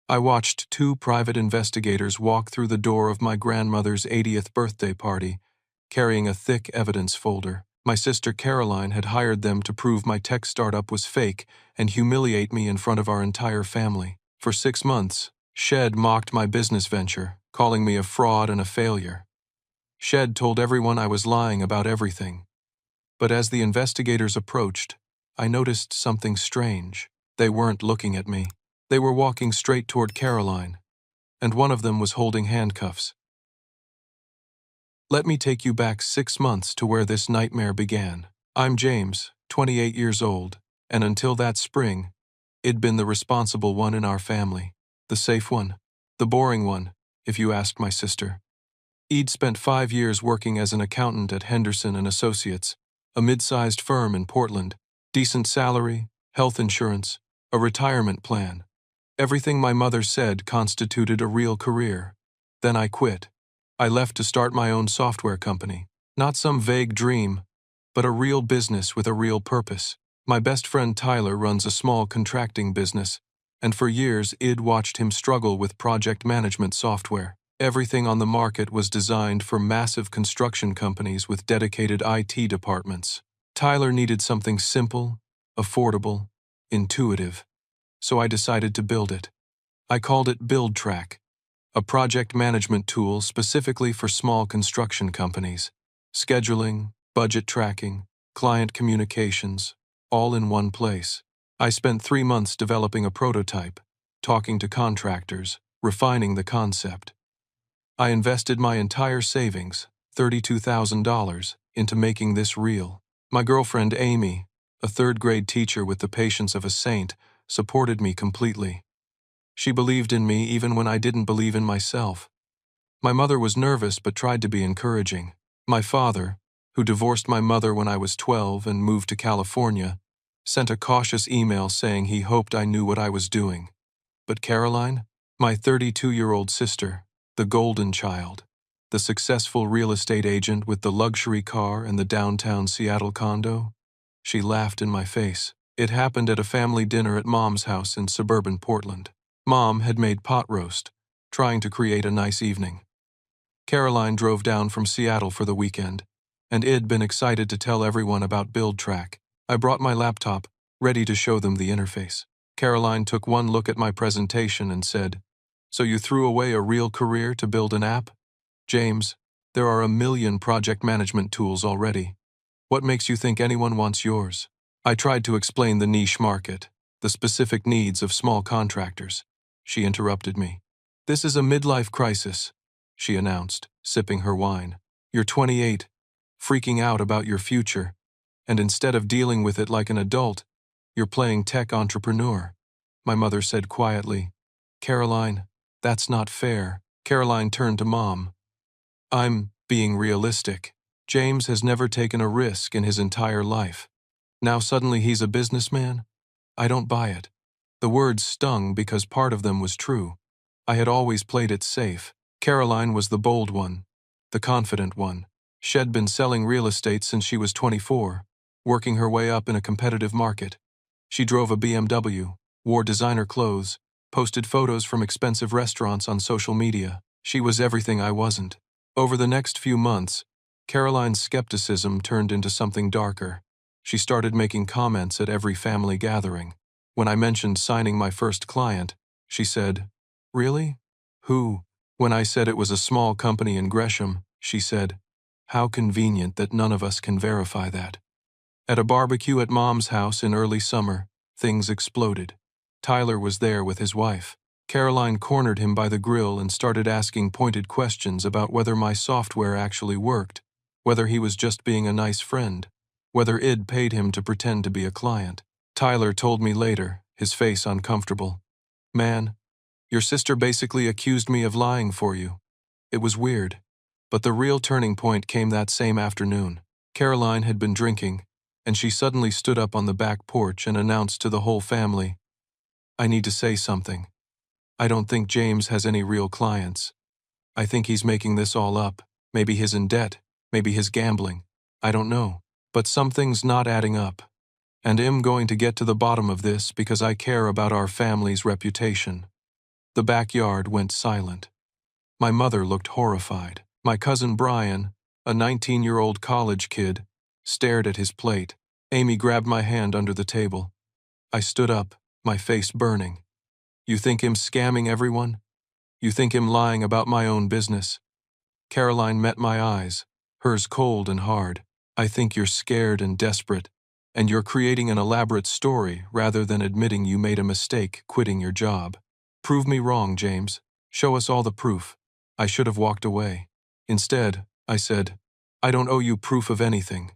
I watched two private investigators walk through the door of my grandmother's 80th birthday party, carrying a thick evidence folder. My sister Caroline had hired them to prove my tech startup was fake and humiliate me in front of our entire family. For 6 months, Shed mocked my business venture, calling me a fraud and a failure. Shed told everyone I was lying about everything. But as the investigators approached, I noticed something strange. They weren't looking at me. They were walking straight toward Caroline, and one of them was holding handcuffs. Let me take you back 6 months to where this nightmare began. I'm James, 28 years old, and until that spring, I'd been the responsible one in our family. The safe one. The boring one, if you ask my sister. I'd spent 5 years working as an accountant at Henderson and Associates, a mid-sized firm in Portland. Decent salary, health insurance, a retirement plan. Everything my mother said constituted a real career. Then I quit. I left to start my own software company. Not some vague dream, but a real business with a real purpose. My best friend Tyler runs a small contracting business, and for years I'd watched him struggle with project management software. Everything on the market was designed for massive construction companies with dedicated IT departments. Tyler needed something simple, affordable, intuitive, so I decided to build it. I called it BuildTrack, a project management tool specifically for small construction companies. Scheduling, budget tracking, client communications, all in one place. I spent 3 months developing a prototype, talking to contractors, refining the concept. I invested my entire savings, $32,000, into making this real. My girlfriend Amy, a third-grade teacher with the patience of a saint, supported me completely. She believed in me even when I didn't believe in myself. My mother was nervous but tried to be encouraging. My father, who divorced my mother when I was 12 and moved to California, sent a cautious email saying he hoped I knew what I was doing. But Caroline, my 32-year-old sister, the golden child, the successful real estate agent with the luxury car and the downtown Seattle condo, she laughed in my face. It happened at a family dinner at Mom's house in suburban Portland. Mom had made pot roast, trying to create a nice evening. Caroline drove down from Seattle for the weekend, and I'd been excited to tell everyone about BuildTrack. I brought my laptop, ready to show them the interface. Caroline took one look at my presentation and said, "So you threw away a real career to build an app? James, there are a million project management tools already. What makes you think anyone wants yours?" I tried to explain the niche market, the specific needs of small contractors. She interrupted me. "This is a midlife crisis," she announced, sipping her wine. "You're 28, freaking out about your future, and instead of dealing with it like an adult, you're playing tech entrepreneur." My mother said quietly, "Caroline, that's not fair." Caroline turned to Mom. "I'm being realistic. James has never taken a risk in his entire life. Now suddenly he's a businessman? I don't buy it." The words stung because part of them was true. I had always played it safe. Caroline was the bold one, the confident one. She'd been selling real estate since she was 24, working her way up in a competitive market. She drove a BMW, wore designer clothes, posted photos from expensive restaurants on social media. She was everything I wasn't. Over the next few months, Caroline's skepticism turned into something darker. She started making comments at every family gathering. When I mentioned signing my first client, she said, "Really? Who?" When I said it was a small company in Gresham, she said, "How convenient that none of us can verify that." At a barbecue at Mom's house in early summer, things exploded. Tyler was there with his wife. Caroline cornered him by the grill and started asking pointed questions about whether my software actually worked, whether he was just being a nice friend, whether I'd paid him to pretend to be a client. Tyler told me later, his face uncomfortable, "Man, your sister basically accused me of lying for you." It was weird, but the real turning point came that same afternoon. Caroline had been drinking, and she suddenly stood up on the back porch and announced to the whole family, "I need to say something. I don't think James has any real clients. I think he's making this all up. Maybe he's in debt, maybe he's gambling. I don't know. But something's not adding up. And I'm going to get to the bottom of this because I care about our family's reputation." The backyard went silent. My mother looked horrified. My cousin Brian, a 19-year-old college kid, stared at his plate. Amy grabbed my hand under the table. I stood up, my face burning. You think him scamming everyone? You think him lying about my own business? Caroline met my eyes, hers cold and hard. I think you're scared and desperate, and you're creating an elaborate story rather than admitting you made a mistake quitting your job. Prove me wrong, James. Show us all the proof. I should have walked away. Instead, I said, I don't owe you proof of anything.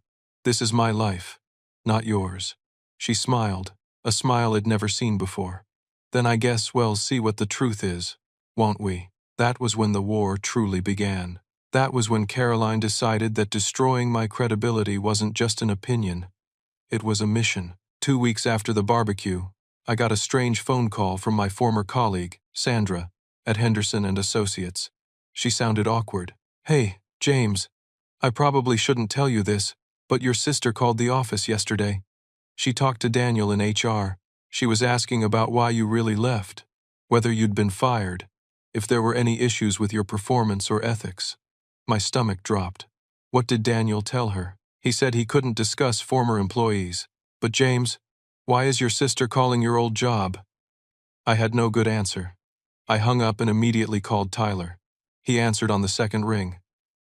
This is my life, not yours. She smiled, a smile I'd never seen before. Then I guess we'll see what the truth is, won't we? That was when the war truly began. That was when Caroline decided that destroying my credibility wasn't just an opinion. It was a mission. 2 weeks after the barbecue, I got a strange phone call from my former colleague, Sandra, at Henderson and Associates. She sounded awkward. Hey, James, I probably shouldn't tell you this, but your sister called the office yesterday. She talked to Daniel in HR. She was asking about why you really left, whether you'd been fired, if there were any issues with your performance or ethics. My stomach dropped. What did Daniel tell her? He said he couldn't discuss former employees. But James, why is your sister calling your old job? I had no good answer. I hung up and immediately called Tyler. He answered on the second ring.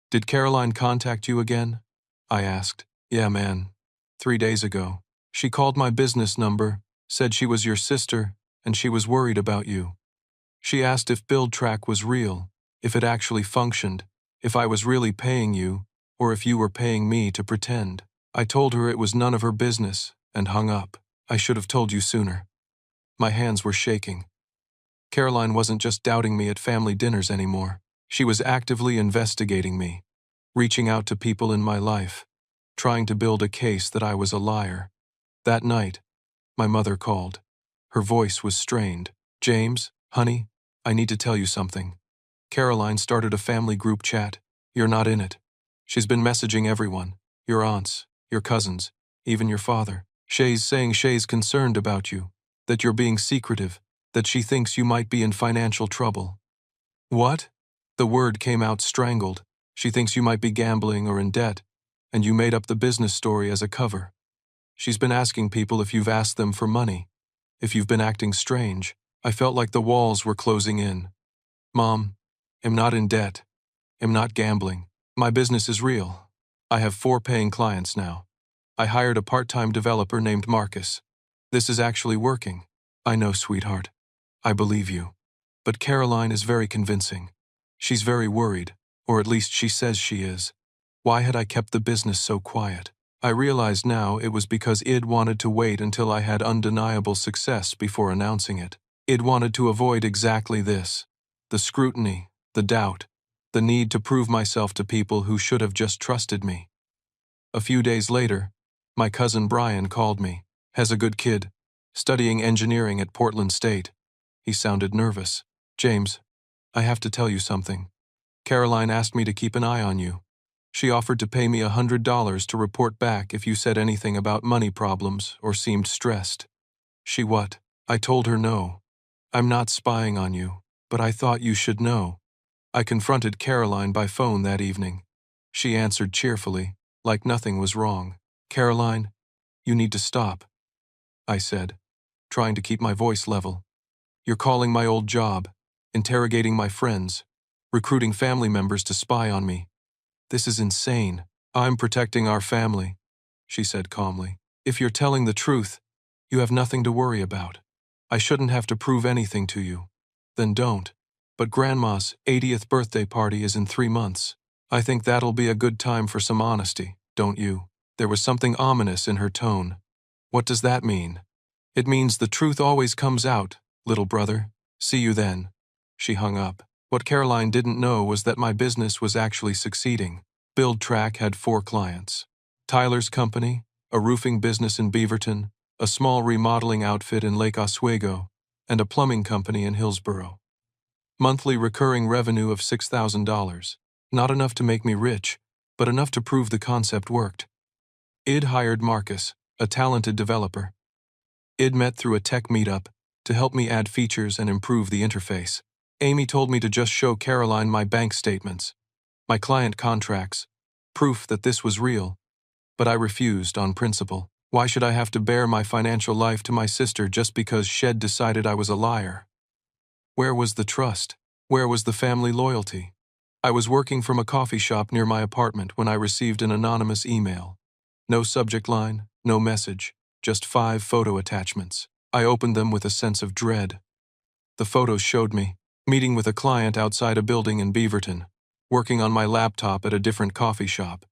Did Caroline contact you again? I asked. Yeah, man. 3 days ago. She called my business number, said she was your sister, and she was worried about you. She asked if BuildTrack was real, if it actually functioned, if I was really paying you, or if you were paying me to pretend. I told her it was none of her business, and hung up. I should have told you sooner. My hands were shaking. Caroline wasn't just doubting me at family dinners anymore. She was actively investigating me, reaching out to people in my life, trying to build a case that I was a liar. That night, my mother called. Her voice was strained. James, honey, I need to tell you something. Caroline started a family group chat. You're not in it. She's been messaging everyone, your aunts, your cousins, even your father. Shay's saying Shay's concerned about you, that you're being secretive, that she thinks you might be in financial trouble. What? The word came out strangled. She thinks you might be gambling or in debt, and you made up the business story as a cover. She's been asking people if you've asked them for money, if you've been acting strange. I felt like the walls were closing in. Mom, I'm not in debt. I'm not gambling. My business is real. I have 4 paying clients now. I hired a part-time developer named Marcus. This is actually working. I know, sweetheart. I believe you. But Caroline is very convincing. She's very worried, or at least she says she is. Why had I kept the business so quiet? I realized now it was because Id wanted to wait until I had undeniable success before announcing it. Id wanted to avoid exactly this. The scrutiny, the doubt, the need to prove myself to people who should have just trusted me. A few days later, my cousin Brian called me. Has a good kid, studying engineering at Portland State. He sounded nervous. James, I have to tell you something. Caroline asked me to keep an eye on you. She offered to pay me $100 to report back if you said anything about money problems or seemed stressed. She what? I told her no. I'm not spying on you, but I thought you should know. I confronted Caroline by phone that evening. She answered cheerfully, like nothing was wrong. Caroline, you need to stop, I said, trying to keep my voice level. You're calling my old job, interrogating my friends, recruiting family members to spy on me. This is insane. I'm protecting our family, she said calmly. If you're telling the truth, you have nothing to worry about. I shouldn't have to prove anything to you. Then don't. But Grandma's 80th birthday party is in 3 months. I think that'll be a good time for some honesty, don't you? There was something ominous in her tone. What does that mean? It means the truth always comes out, little brother. See you then. She hung up. What Caroline didn't know was that my business was actually succeeding. BuildTrack had 4 clients. Tyler's company, a roofing business in Beaverton, a small remodeling outfit in Lake Oswego, and a plumbing company in Hillsborough. Monthly recurring revenue of $6,000. Not enough to make me rich, but enough to prove the concept worked. Id hired Marcus, a talented developer. Id met through a tech meetup, to help me add features and improve the interface. Amy told me to just show Caroline my bank statements, my client contracts, proof that this was real, but I refused on principle. Why should I have to bear my financial life to my sister just because Shed decided I was a liar? Where was the trust? Where was the family loyalty? I was working from a coffee shop near my apartment when I received an anonymous email. No subject line, no message, just 5 photo attachments. I opened them with a sense of dread. The photos showed me meeting with a client outside a building in Beaverton, working on my laptop at a different coffee shop,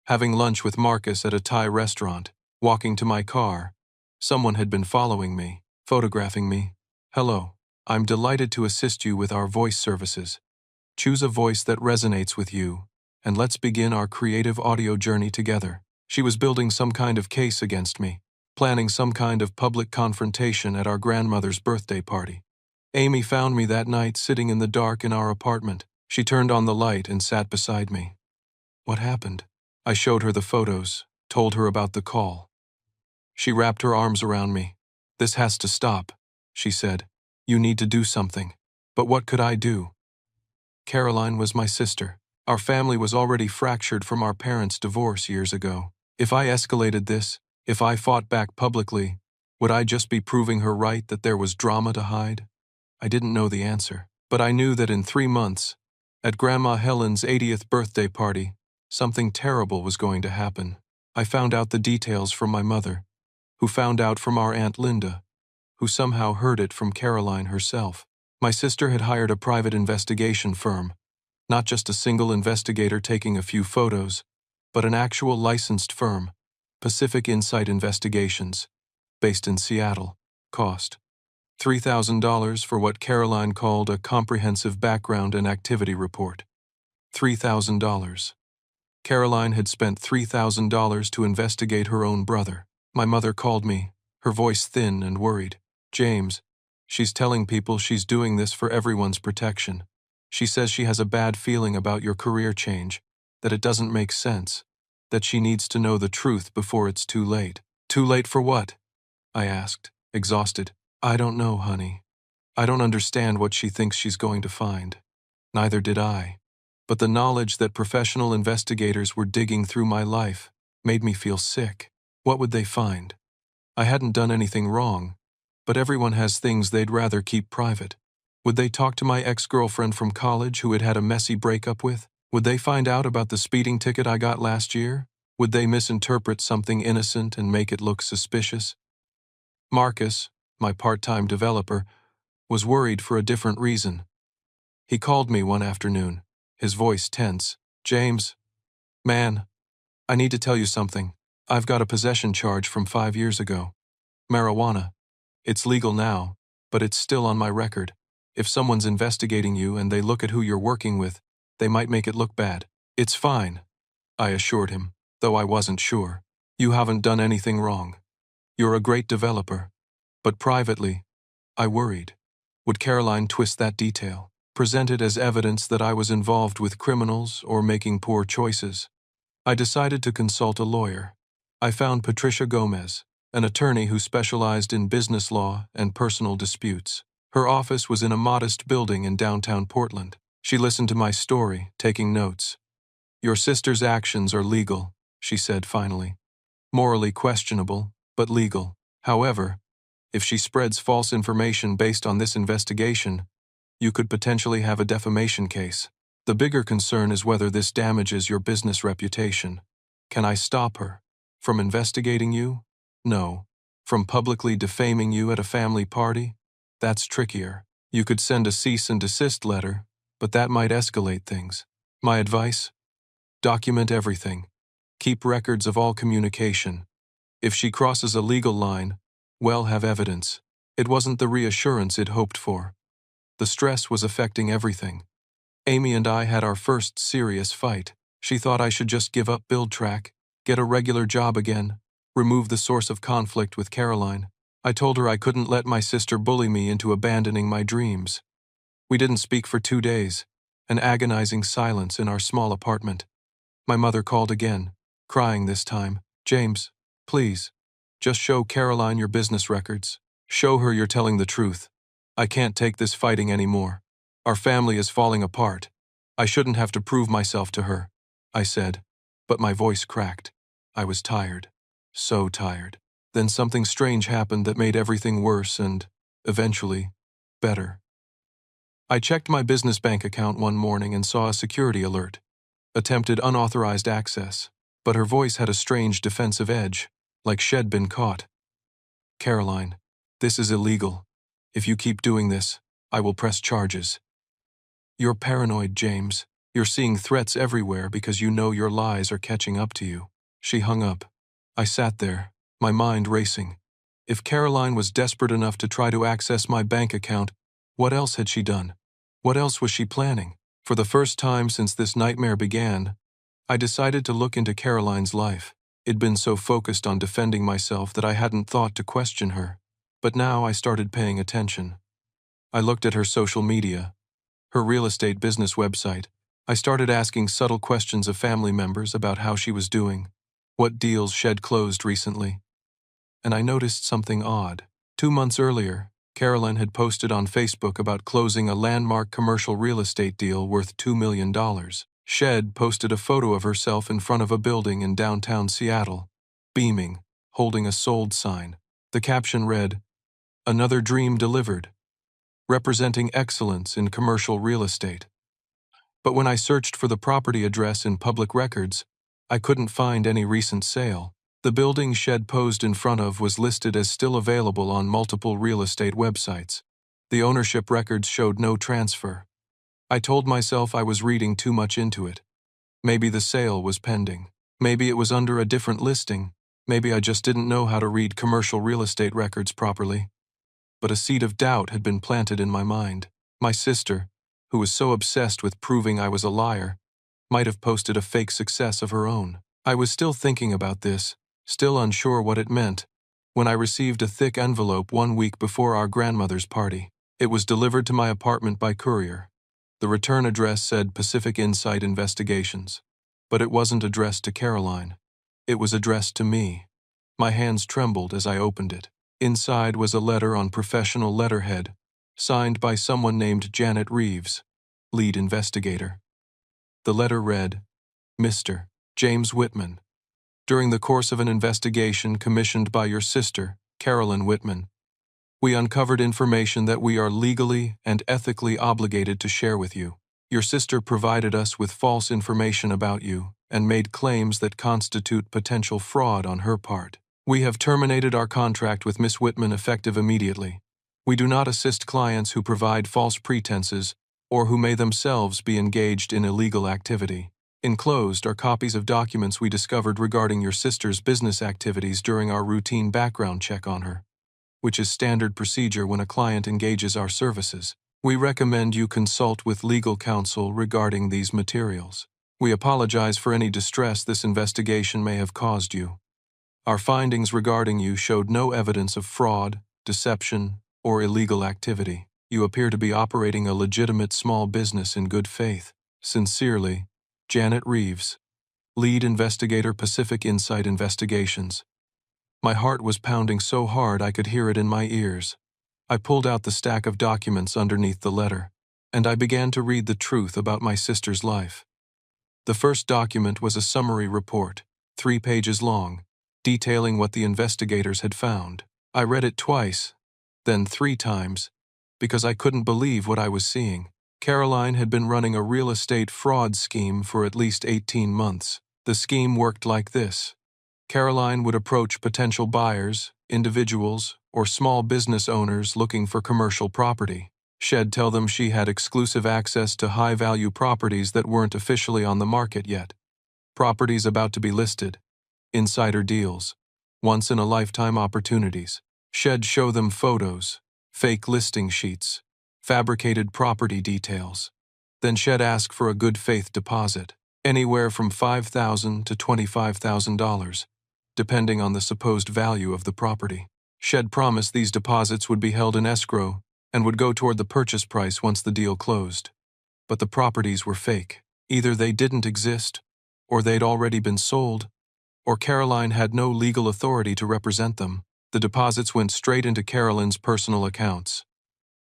having lunch with Marcus at a Thai restaurant, walking to my car. Someone had been following me, photographing me. Hello, I'm delighted to assist you with our voice services. Choose a voice that resonates with you, and let's begin our creative audio journey together. She was building some kind of case against me, planning some kind of public confrontation at our grandmother's birthday party. Amy found me that night sitting in the dark in our apartment. She turned on the light and sat beside me. What happened? I showed her the photos, told her about the call. She wrapped her arms around me. This has to stop, she said. You need to do something. But what could I do? Caroline was my sister. Our family was already fractured from our parents' divorce years ago. If I escalated this, if I fought back publicly, would I just be proving her right that there was drama to hide? I didn't know the answer, but I knew that in 3 months, at Grandma Helen's 80th birthday party, something terrible was going to happen. I found out the details from my mother, who found out from our Aunt Linda, who somehow heard it from Caroline herself. My sister had hired a private investigation firm, not just a single investigator taking a few photos, but an actual licensed firm, Pacific Insight Investigations, based in Seattle. Cost $3,000 for what Caroline called a comprehensive background and activity report. $3,000. Caroline had spent $3,000 to investigate her own brother. My mother called me, her voice thin and worried. James, she's telling people she's doing this for everyone's protection. She says she has a bad feeling about your career change, that it doesn't make sense, that she needs to know the truth before it's too late. Too late for what? I asked, exhausted. I don't know, honey. I don't understand what she thinks she's going to find. Neither did I. But the knowledge that professional investigators were digging through my life made me feel sick. What would they find? I hadn't done anything wrong, but everyone has things they'd rather keep private. Would they talk to my ex-girlfriend from college who had had a messy breakup with? Would they find out about the speeding ticket I got last year? Would they misinterpret something innocent and make it look suspicious? Marcus, my part-time developer, was worried for a different reason. He called me one afternoon, his voice tense. James, man, I need to tell you something. I've got a possession charge from 5 years ago. Marijuana. It's legal now, but it's still on my record. If someone's investigating you and they look at who you're working with, they might make it look bad. It's fine, I assured him, though I wasn't sure. You haven't done anything wrong. You're a great developer. But privately, I worried. Would Caroline twist that detail, present it as evidence that I was involved with criminals or making poor choices? I decided to consult a lawyer. I found Patricia Gomez, an attorney who specialized in business law and personal disputes. Her office was in a modest building in downtown Portland. She listened to my story, taking notes. Your sister's actions are legal, she said finally. Morally questionable, but legal. However, if she spreads false information based on this investigation, you could potentially have a defamation case. The bigger concern is whether this damages your business reputation. Can I stop her? From investigating you? No. From publicly defaming you at a family party? That's trickier. You could send a cease and desist letter, but that might escalate things. My advice? Document everything. Keep records of all communication. If she crosses a legal line, well, have evidence. It wasn't the reassurance it hoped for. The stress was affecting everything. Amy and I had our first serious fight. She thought I should just give up BuildTrack, get a regular job again, remove the source of conflict with Caroline. I told her I couldn't let my sister bully me into abandoning my dreams. We didn't speak for 2 days, an agonizing silence in our small apartment. My mother called again, crying this time. James, please, just show Caroline your business records. Show her you're telling the truth. I can't take this fighting anymore. Our family is falling apart. I shouldn't have to prove myself to her, I said, but my voice cracked. I was tired. So tired. Then something strange happened that made everything worse and, eventually, better. I checked my business bank account one morning and saw a security alert. Attempted unauthorized access, but her voice had a strange defensive edge, like she'd been caught. Caroline, this is illegal. If you keep doing this, I will press charges. You're paranoid, James. You're seeing threats everywhere because you know your lies are catching up to you. She hung up. I sat there, my mind racing. If Caroline was desperate enough to try to access my bank account, what else had she done? What else was she planning? For the first time since this nightmare began, I decided to look into Caroline's life. It'd been so focused on defending myself that I hadn't thought to question her. But now I started paying attention. I looked at her social media, her real estate business website. I started asking subtle questions of family members about how she was doing, what deals she'd closed recently. And I noticed something odd. 2 months earlier, Caroline had posted on Facebook about closing a landmark commercial real estate deal worth $2 million. She'd posted a photo of herself in front of a building in downtown Seattle, beaming, holding a sold sign. The caption read, "Another dream delivered," representing excellence in commercial real estate. But when I searched for the property address in public records, I couldn't find any recent sale. The building she'd posed in front of was listed as still available on multiple real estate websites. The ownership records showed no transfer. I told myself I was reading too much into it. Maybe the sale was pending. Maybe it was under a different listing. Maybe I just didn't know how to read commercial real estate records properly. But a seed of doubt had been planted in my mind. My sister, who was so obsessed with proving I was a liar, might have posted a fake success of her own. I was still thinking about this, still unsure what it meant, when I received a thick envelope 1 week before our grandmother's party. It was delivered to my apartment by courier. The return address said Pacific Insight Investigations, but it wasn't addressed to Caroline. It was addressed to me. My hands trembled as I opened it. Inside was a letter on professional letterhead, signed by someone named Janet Reeves, lead investigator. The letter read, "Mr. James Whitman, during the course of an investigation commissioned by your sister, Carolyn Whitman, we uncovered information that we are legally and ethically obligated to share with you. Your sister provided us with false information about you and made claims that constitute potential fraud on her part. We have terminated our contract with Miss Whitman effective immediately. We do not assist clients who provide false pretenses or who may themselves be engaged in illegal activity. Enclosed are copies of documents we discovered regarding your sister's business activities during our routine background check on her, which is standard procedure when a client engages our services. We recommend you consult with legal counsel regarding these materials. We apologize for any distress this investigation may have caused you. Our findings regarding you showed no evidence of fraud, deception, or illegal activity. You appear to be operating a legitimate small business in good faith. Sincerely, Janet Reeves, lead investigator, Pacific Insight Investigations." My heart was pounding so hard I could hear it in my ears. I pulled out the stack of documents underneath the letter, and I began to read the truth about my sister's life. The first document was a summary report, 3 pages long, detailing what the investigators had found. I read it twice, then 3 times, because I couldn't believe what I was seeing. Caroline had been running a real estate fraud scheme for at least 18 months. The scheme worked like this. Caroline would approach potential buyers, individuals, or small business owners looking for commercial property. She'd tell them she had exclusive access to high-value properties that weren't officially on the market yet. Properties about to be listed, insider deals, once-in-a-lifetime opportunities. She'd show them photos, fake listing sheets, fabricated property details. Then she'd ask for a good faith deposit, anywhere from $5,000 to $25,000, depending on the supposed value of the property. She'd promise these deposits would be held in escrow and would go toward the purchase price once the deal closed. But the properties were fake. Either they didn't exist, or they'd already been sold, or Caroline had no legal authority to represent them. The deposits went straight into Carolyn's personal accounts.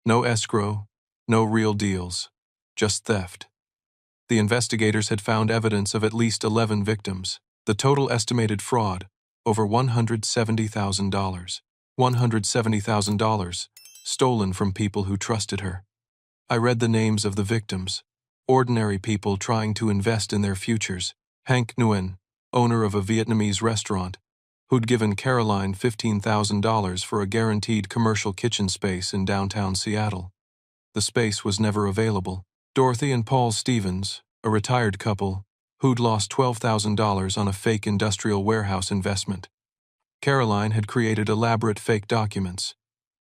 No escrow, no real deals, just theft. The investigators had found evidence of at least 11 victims. The total estimated fraud, over $170,000. $170,000, stolen from people who trusted her. I read the names of the victims. Ordinary people trying to invest in their futures. Hank Nguyen, owner of a Vietnamese restaurant, who'd given Caroline $15,000 for a guaranteed commercial kitchen space in downtown Seattle. The space was never available. Dorothy and Paul Stevens, a retired couple, who'd lost $12,000 on a fake industrial warehouse investment. Caroline had created elaborate fake documents,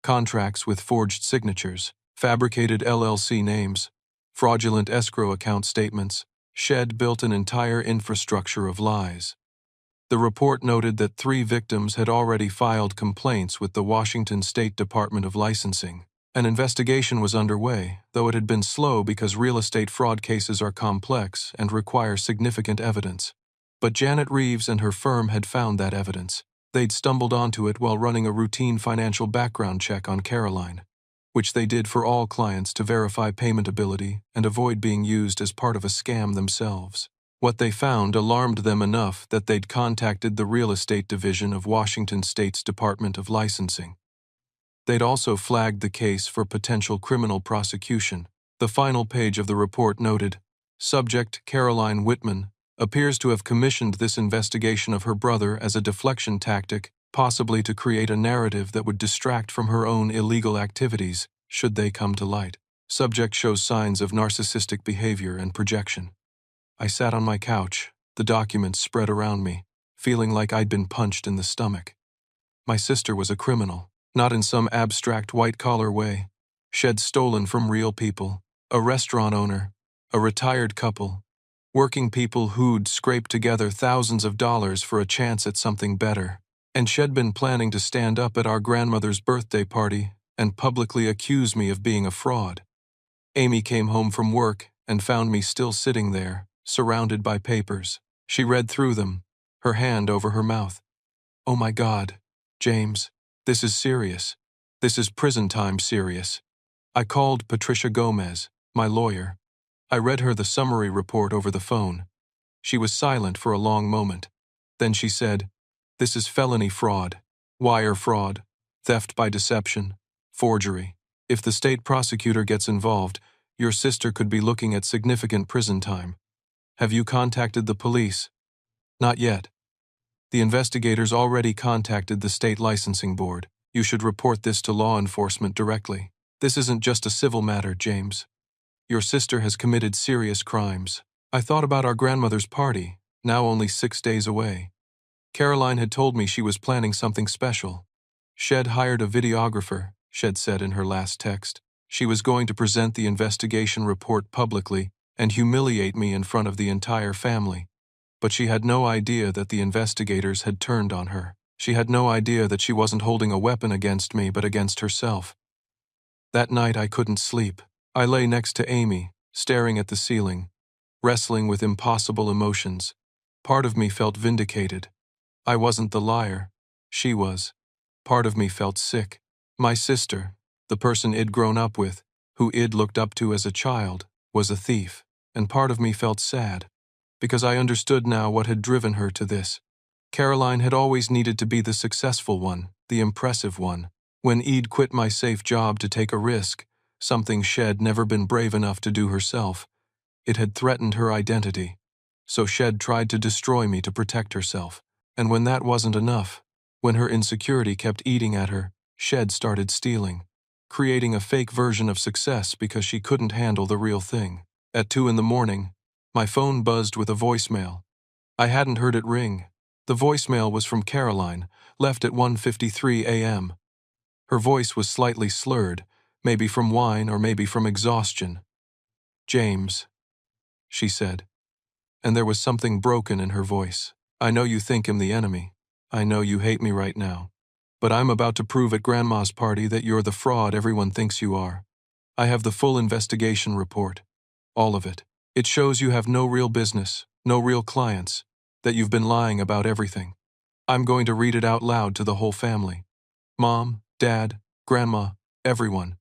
contracts with forged signatures, fabricated LLC names, fraudulent escrow account statements. Shed built an entire infrastructure of lies. The report noted that 3 victims had already filed complaints with the Washington State Department of Licensing. An investigation was underway, though it had been slow because real estate fraud cases are complex and require significant evidence. But Janet Reeves and her firm had found that evidence. They'd stumbled onto it while running a routine financial background check on Caroline, which they did for all clients to verify payment ability and avoid being used as part of a scam themselves. What they found alarmed them enough that they'd contacted the Real Estate Division of Washington State's Department of Licensing. They'd also flagged the case for potential criminal prosecution. The final page of the report noted, "Subject Caroline Whitman appears to have commissioned this investigation of her brother as a deflection tactic, possibly to create a narrative that would distract from her own illegal activities, should they come to light. Subject shows signs of narcissistic behavior and projection." I sat on my couch, the documents spread around me, feeling like I'd been punched in the stomach. My sister was a criminal, not in some abstract white-collar way. She'd stolen from real people, a restaurant owner, a retired couple, working people who'd scraped together thousands of dollars for a chance at something better. And she'd been planning to stand up at our grandmother's birthday party and publicly accuse me of being a fraud. Amy came home from work and found me still sitting there, surrounded by papers. She read through them, her hand over her mouth. "Oh my God, James, this is serious. This is prison time serious." I called Patricia Gomez, my lawyer. I read her the summary report over the phone. She was silent for a long moment. Then she said, "This is felony fraud, wire fraud, theft by deception, forgery. If the state prosecutor gets involved, your sister could be looking at significant prison time. Have you contacted the police?" "Not yet. The investigators already contacted the state licensing board. You should report this to law enforcement directly. This isn't just a civil matter, James. Your sister has committed serious crimes. I thought about our grandmother's party, now only 6 days away. Caroline had told me she was planning something special. Shed hired a videographer," Shed said in her last text. "She was going to present the investigation report publicly and humiliate me in front of the entire family. But she had no idea that the investigators had turned on her. She had no idea that she wasn't holding a weapon against me but against herself." That night I couldn't sleep. I lay next to Amy, staring at the ceiling, wrestling with impossible emotions. Part of me felt vindicated. I wasn't the liar. She was. Part of me felt sick. My sister, the person I'd grown up with, who I'd looked up to as a child, was a thief. And part of me felt sad, because I understood now what had driven her to this. Caroline had always needed to be the successful one, the impressive one. When I'd quit my safe job to take a risk, something Shed never been brave enough to do herself, it had threatened her identity. So Shed tried to destroy me to protect herself. And when that wasn't enough, when her insecurity kept eating at her, Shed started stealing, creating a fake version of success because she couldn't handle the real thing. At 2 in the morning, my phone buzzed with a voicemail. I hadn't heard it ring. The voicemail was from Caroline, left at 1:53 a.m. Her voice was slightly slurred, maybe from wine or maybe from exhaustion. "James," she said, and there was something broken in her voice. "I know you think I'm the enemy. I know you hate me right now. But I'm about to prove at Grandma's party that you're the fraud everyone thinks you are. I have the full investigation report. All of it. It shows you have no real business, no real clients, that you've been lying about everything. I'm going to read it out loud to the whole family. Mom, Dad, Grandma, everyone.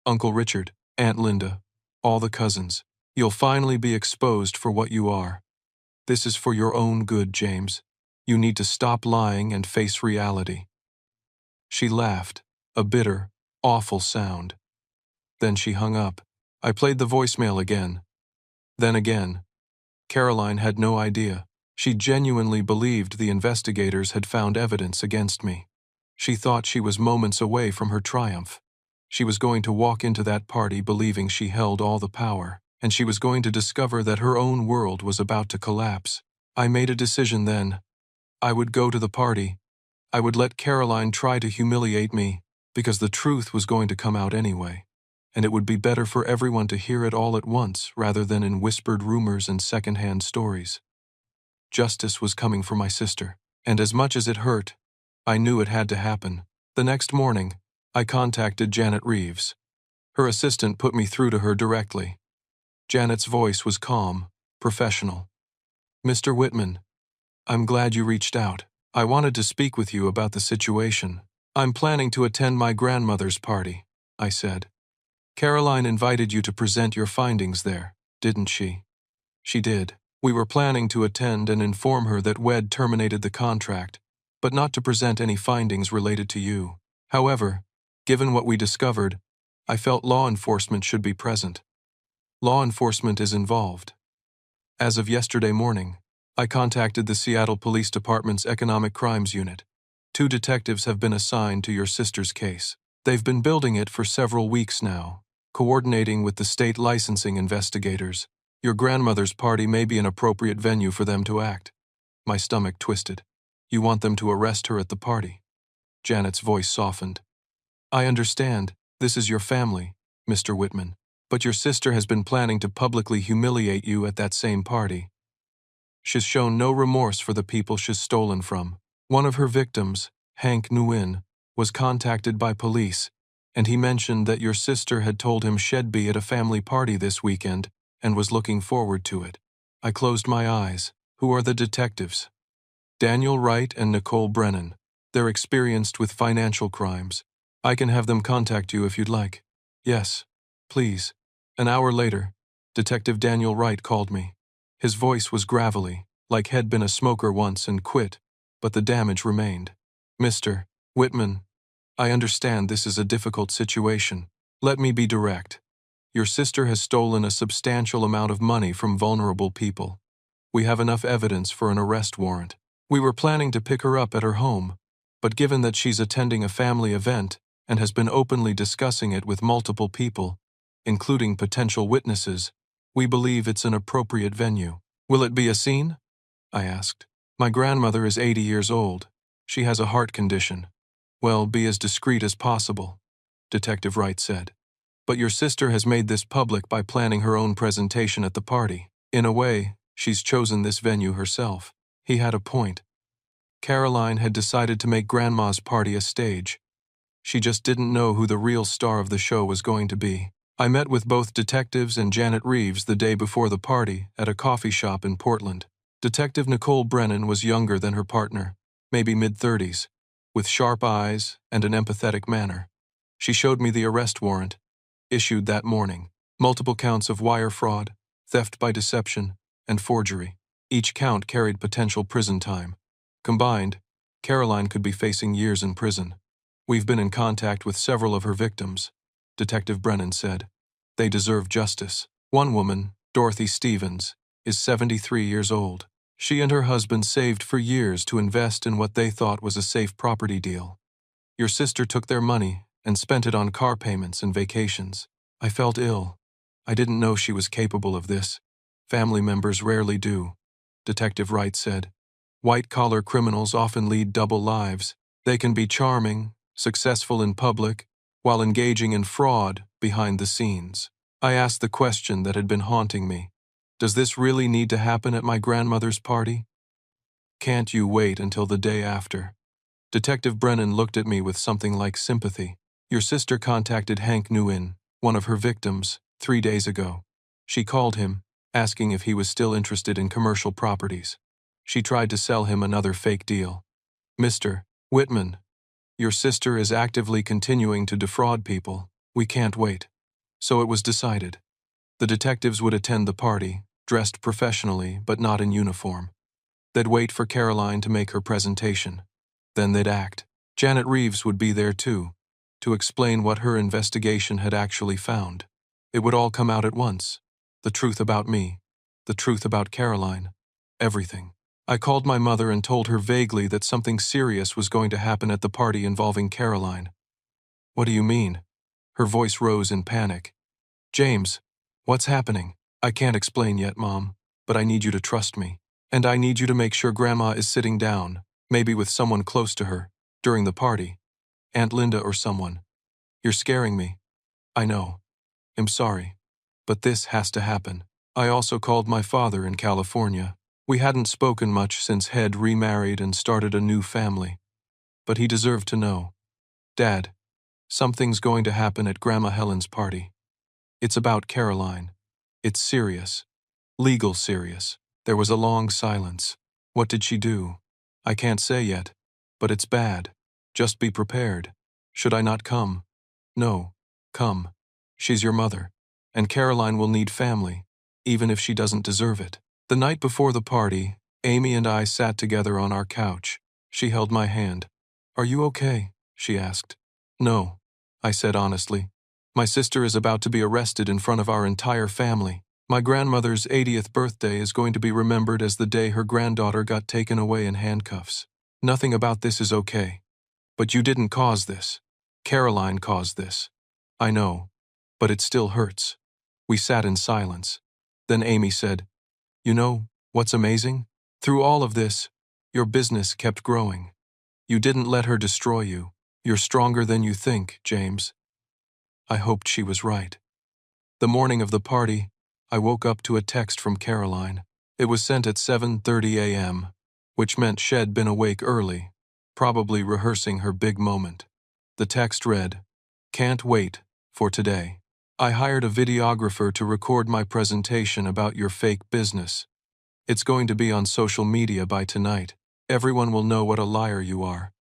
Uncle Richard, Aunt Linda, all the cousins. You'll finally be exposed for what you are. This is for your own good, James. You need to stop lying and face reality." She laughed, a bitter, awful sound. Then she hung up. I played the voicemail again. Then again. Caroline had no idea. She genuinely believed the investigators had found evidence against me. She thought she was moments away from her triumph. She was going to walk into that party believing she held all the power, and she was going to discover that her own world was about to collapse. I made a decision then. I would go to the party. I would let Caroline try to humiliate me, because the truth was going to come out anyway, and it would be better for everyone to hear it all at once rather than in whispered rumors and second-hand stories. Justice was coming for my sister, and as much as it hurt, I knew it had to happen. The next morning, I contacted Janet Reeves. Her assistant put me through to her directly. Janet's voice was calm, professional. "Mr. Whitman, I'm glad you reached out. I wanted to speak with you about the situation. I'm planning to attend my grandmother's party," I said. "Caroline invited you to present your findings there, didn't she?" "She did. We were planning to attend and inform her that WED terminated the contract, but not to present any findings related to you. However, given what we discovered, I felt law enforcement should be present. Law enforcement is involved. As of yesterday morning, I contacted the Seattle Police Department's Economic Crimes Unit. 2 detectives have been assigned to your sister's case. They've been building it for several weeks now, coordinating with the state licensing investigators. Your grandmother's party may be an appropriate venue for them to act." My stomach twisted. "You want them to arrest her at the party?" Janet's voice softened. "I understand. This is your family, Mr. Whitman. But your sister has been planning to publicly humiliate you at that same party. She's shown no remorse for the people she's stolen from. One of her victims, Hank Nguyen, was contacted by police, and he mentioned that your sister had told him she'd be at a family party this weekend and was looking forward to it." I closed my eyes. "Who are the detectives?" "Daniel Wright and Nicole Brennan. They're experienced with financial crimes. I can have them contact you if you'd like." "Yes, please." An hour later, Detective Daniel Wright called me. His voice was gravelly, like he'd been a smoker once and quit, but the damage remained. "Mr. Whitman, I understand this is a difficult situation. Let me be direct. Your sister has stolen a substantial amount of money from vulnerable people. We have enough evidence for an arrest warrant. We were planning to pick her up at her home, but given that she's attending a family event and has been openly discussing it with multiple people, including potential witnesses, we believe it's an appropriate venue." "Will it be a scene?" I asked. "My grandmother is 80 years old. She has a heart condition." "Well, be as discreet as possible," Detective Wright said. "But your sister has made this public by planning her own presentation at the party. In a way, she's chosen this venue herself." He had a point. Caroline had decided to make Grandma's party a stage. She just didn't know who the real star of the show was going to be. I met with both detectives and Janet Reeves the day before the party at a coffee shop in Portland. Detective Nicole Brennan was younger than her partner, maybe mid-30s, with sharp eyes and an empathetic manner. She showed me the arrest warrant, issued that morning. Multiple counts of wire fraud, theft by deception, and forgery. Each count carried potential prison time. Combined, Caroline could be facing years in prison. "We've been in contact with several of her victims," Detective Brennan said. "They deserve justice. One woman, Dorothy Stevens, is 73 years old. She and her husband saved for years to invest in what they thought was a safe property deal. Your sister took their money and spent it on car payments and vacations. I felt ill. I didn't know she was capable of this. Family members rarely do," Detective Wright said. "White-collar criminals often lead double lives. They can be charming, successful in public, while engaging in fraud behind the scenes." I asked the question that had been haunting me. "Does this really need to happen at my grandmother's party? Can't you wait until the day after?" Detective Brennan looked at me with something like sympathy. "Your sister contacted Hank Nguyen, one of her victims, 3 days ago. She called him, asking if he was still interested in commercial properties. She tried to sell him another fake deal. Mr. Whitman, Your sister is actively continuing to defraud people. We can't wait. So it was decided. The detectives would attend the party, dressed professionally but not in uniform. They'd wait for Caroline to make her presentation. Then they'd act. Janet Reeves would be there too, to explain what her investigation had actually found. It would all come out at once. The truth about me. The truth about Caroline. Everything. I called my mother and told her vaguely that something serious was going to happen at the party involving Caroline. What do you mean? Her voice rose in panic. James, what's happening? I can't explain yet, Mom, but I need you to trust me. And I need you to make sure Grandma is sitting down, maybe with someone close to her, during the party. Aunt Linda or someone. You're scaring me. I know. I'm sorry. But this has to happen. I also called my father in California. We hadn't spoken much since Head remarried and started a new family. But he deserved to know. Dad, something's going to happen at Grandma Helen's party. It's about Caroline. It's serious. Legal serious. There was a long silence. What did she do? I can't say yet. But it's bad. Just be prepared. Should I not come? No. Come. She's your mother. And Caroline will need family, even if she doesn't deserve it. The night before the party, Amy and I sat together on our couch. She held my hand. Are you okay? She asked. No, I said honestly. My sister is about to be arrested in front of our entire family. My grandmother's 80th birthday is going to be remembered as the day her granddaughter got taken away in handcuffs. Nothing about this is okay. But you didn't cause this. Caroline caused this. I know, but it still hurts. We sat in silence. Then Amy said, You know, what's amazing? Through all of this, your business kept growing. You didn't let her destroy you. You're stronger than you think, James. I hoped she was right. The morning of the party, I woke up to a text from Caroline. It was sent at 7:30 a.m., which meant she'd been awake early, probably rehearsing her big moment. The text read, Can't wait for today. I hired a videographer to record my presentation about your fake business. It's going to be on social media by tonight. Everyone will know what a liar you are.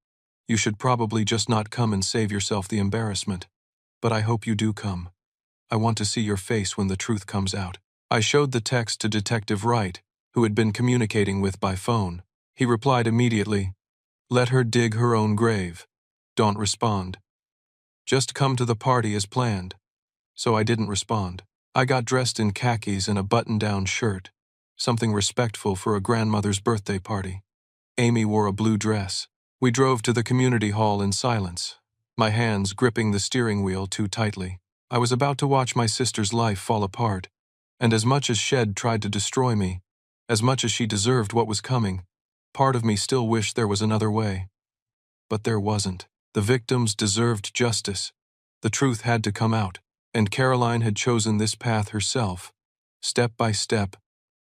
You should probably just not come and save yourself the embarrassment. But I hope you do come. I want to see your face when the truth comes out. I showed the text to Detective Wright, who had been communicating with by phone. He replied immediately, Let her dig her own grave. Don't respond. Just come to the party as planned. So I didn't respond. I got dressed in khakis and a button-down shirt, something respectful for a grandmother's birthday party. Amy wore a blue dress. We drove to the community hall in silence, my hands gripping the steering wheel too tightly. I was about to watch my sister's life fall apart, and as much as Shed tried to destroy me, as much as she deserved what was coming, part of me still wished there was another way. But there wasn't. The victims deserved justice. The truth had to come out, and Caroline had chosen this path herself, step by step,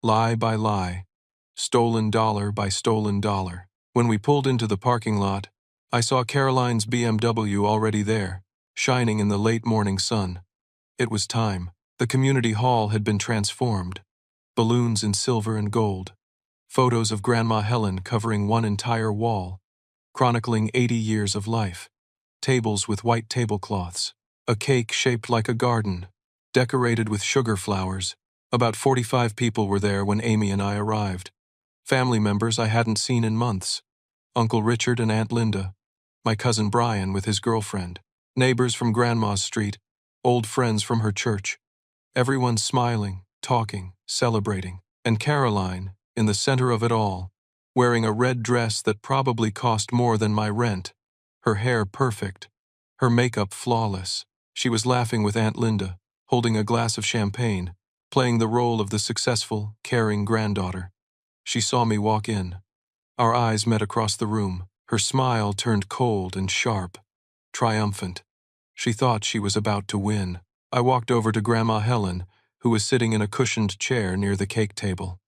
lie by lie, stolen dollar by stolen dollar. When we pulled into the parking lot, I saw Caroline's BMW already there, shining in the late morning sun. It was time. The community hall had been transformed. Balloons in silver and gold. Photos of Grandma Helen covering one entire wall, chronicling 80 years of life. Tables with white tablecloths. A cake shaped like a garden, decorated with sugar flowers. About 45 people were there when Amy and I arrived. Family members I hadn't seen in months. Uncle Richard and Aunt Linda. My cousin Brian with his girlfriend. Neighbors from Grandma's street. Old friends from her church. Everyone smiling, talking, celebrating. And Caroline, in the center of it all, wearing a red dress that probably cost more than my rent. Her hair perfect. Her makeup flawless. She was laughing with Aunt Linda, holding a glass of champagne, playing the role of the successful, caring granddaughter. She saw me walk in. Our eyes met across the room. Her smile turned cold and sharp, triumphant. She thought she was about to win. I walked over to Grandma Helen, who was sitting in a cushioned chair near the cake table.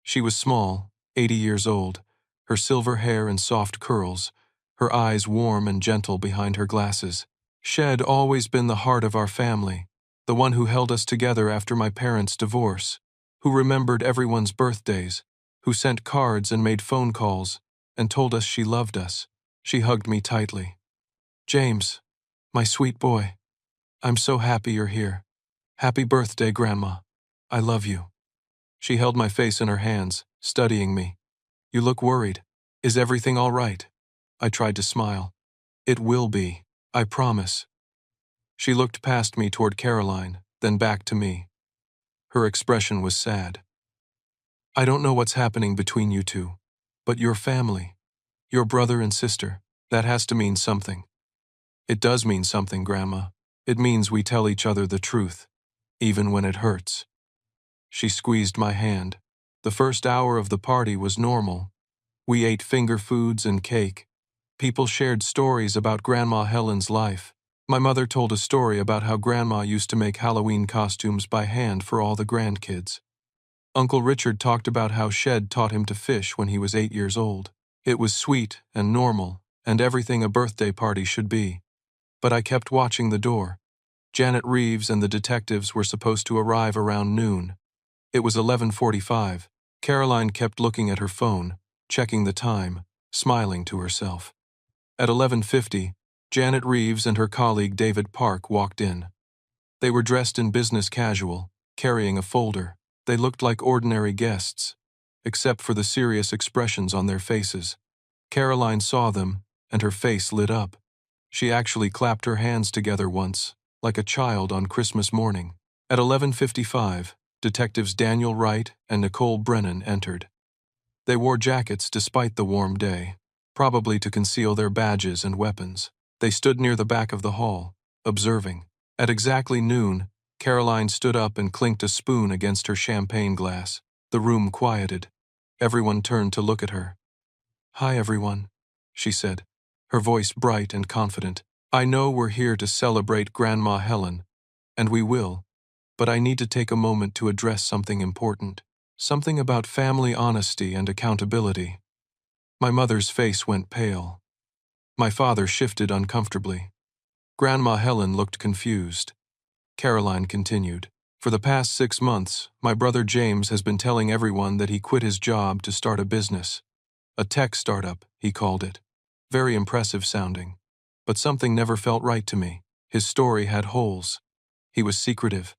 She was small, 80 years old, her silver hair and soft curls, her eyes warm and gentle behind her glasses. She'd always been the heart of our family, the one who held us together after my parents' divorce, who remembered everyone's birthdays, who sent cards and made phone calls, and told us she loved us. She hugged me tightly. James, my sweet boy, I'm so happy you're here. Happy birthday, Grandma. I love you. She held my face in her hands, studying me. You look worried. Is everything all right? I tried to smile. It will be, I promise. She looked past me toward Caroline, then back to me. Her expression was sad. I don't know what's happening between you two, but your family, your brother and sister, that has to mean something. It does mean something, Grandma. It means we tell each other the truth, even when it hurts. She squeezed my hand. The first hour of the party was normal. We ate finger foods and cake. People shared stories about Grandma Helen's life. My mother told a story about how Grandma used to make Halloween costumes by hand for all the grandkids. Uncle Richard talked about how Shed taught him to fish when he was 8 years old. It was sweet and normal, and everything a birthday party should be. But I kept watching the door. Janet Reeves and the detectives were supposed to arrive around noon. It was 11:45. Caroline kept looking at her phone, checking the time, smiling to herself. At 11:50, Janet Reeves and her colleague David Park walked in. They were dressed in business casual, carrying a folder. They looked like ordinary guests, except for the serious expressions on their faces. Caroline saw them, and her face lit up. She actually clapped her hands together once, like a child on Christmas morning. At 11:55, Detectives Daniel Wright and Nicole Brennan entered. They wore jackets despite the warm day, probably to conceal their badges and weapons. They stood near the back of the hall, observing. At exactly noon, Caroline stood up and clinked a spoon against her champagne glass. The room quieted. Everyone turned to look at her. "Hi, everyone," she said, her voice bright and confident. "I know we're here to celebrate Grandma Helen, and we will, but I need to take a moment to address something important. Something about family honesty and accountability." My mother's face went pale. My father shifted uncomfortably. Grandma Helen looked confused. Caroline continued. "For the past 6 months, my brother James has been telling everyone that he quit his job to start a business. A tech startup, he called it. Very impressive sounding. But something never felt right to me. His story had holes. He was secretive,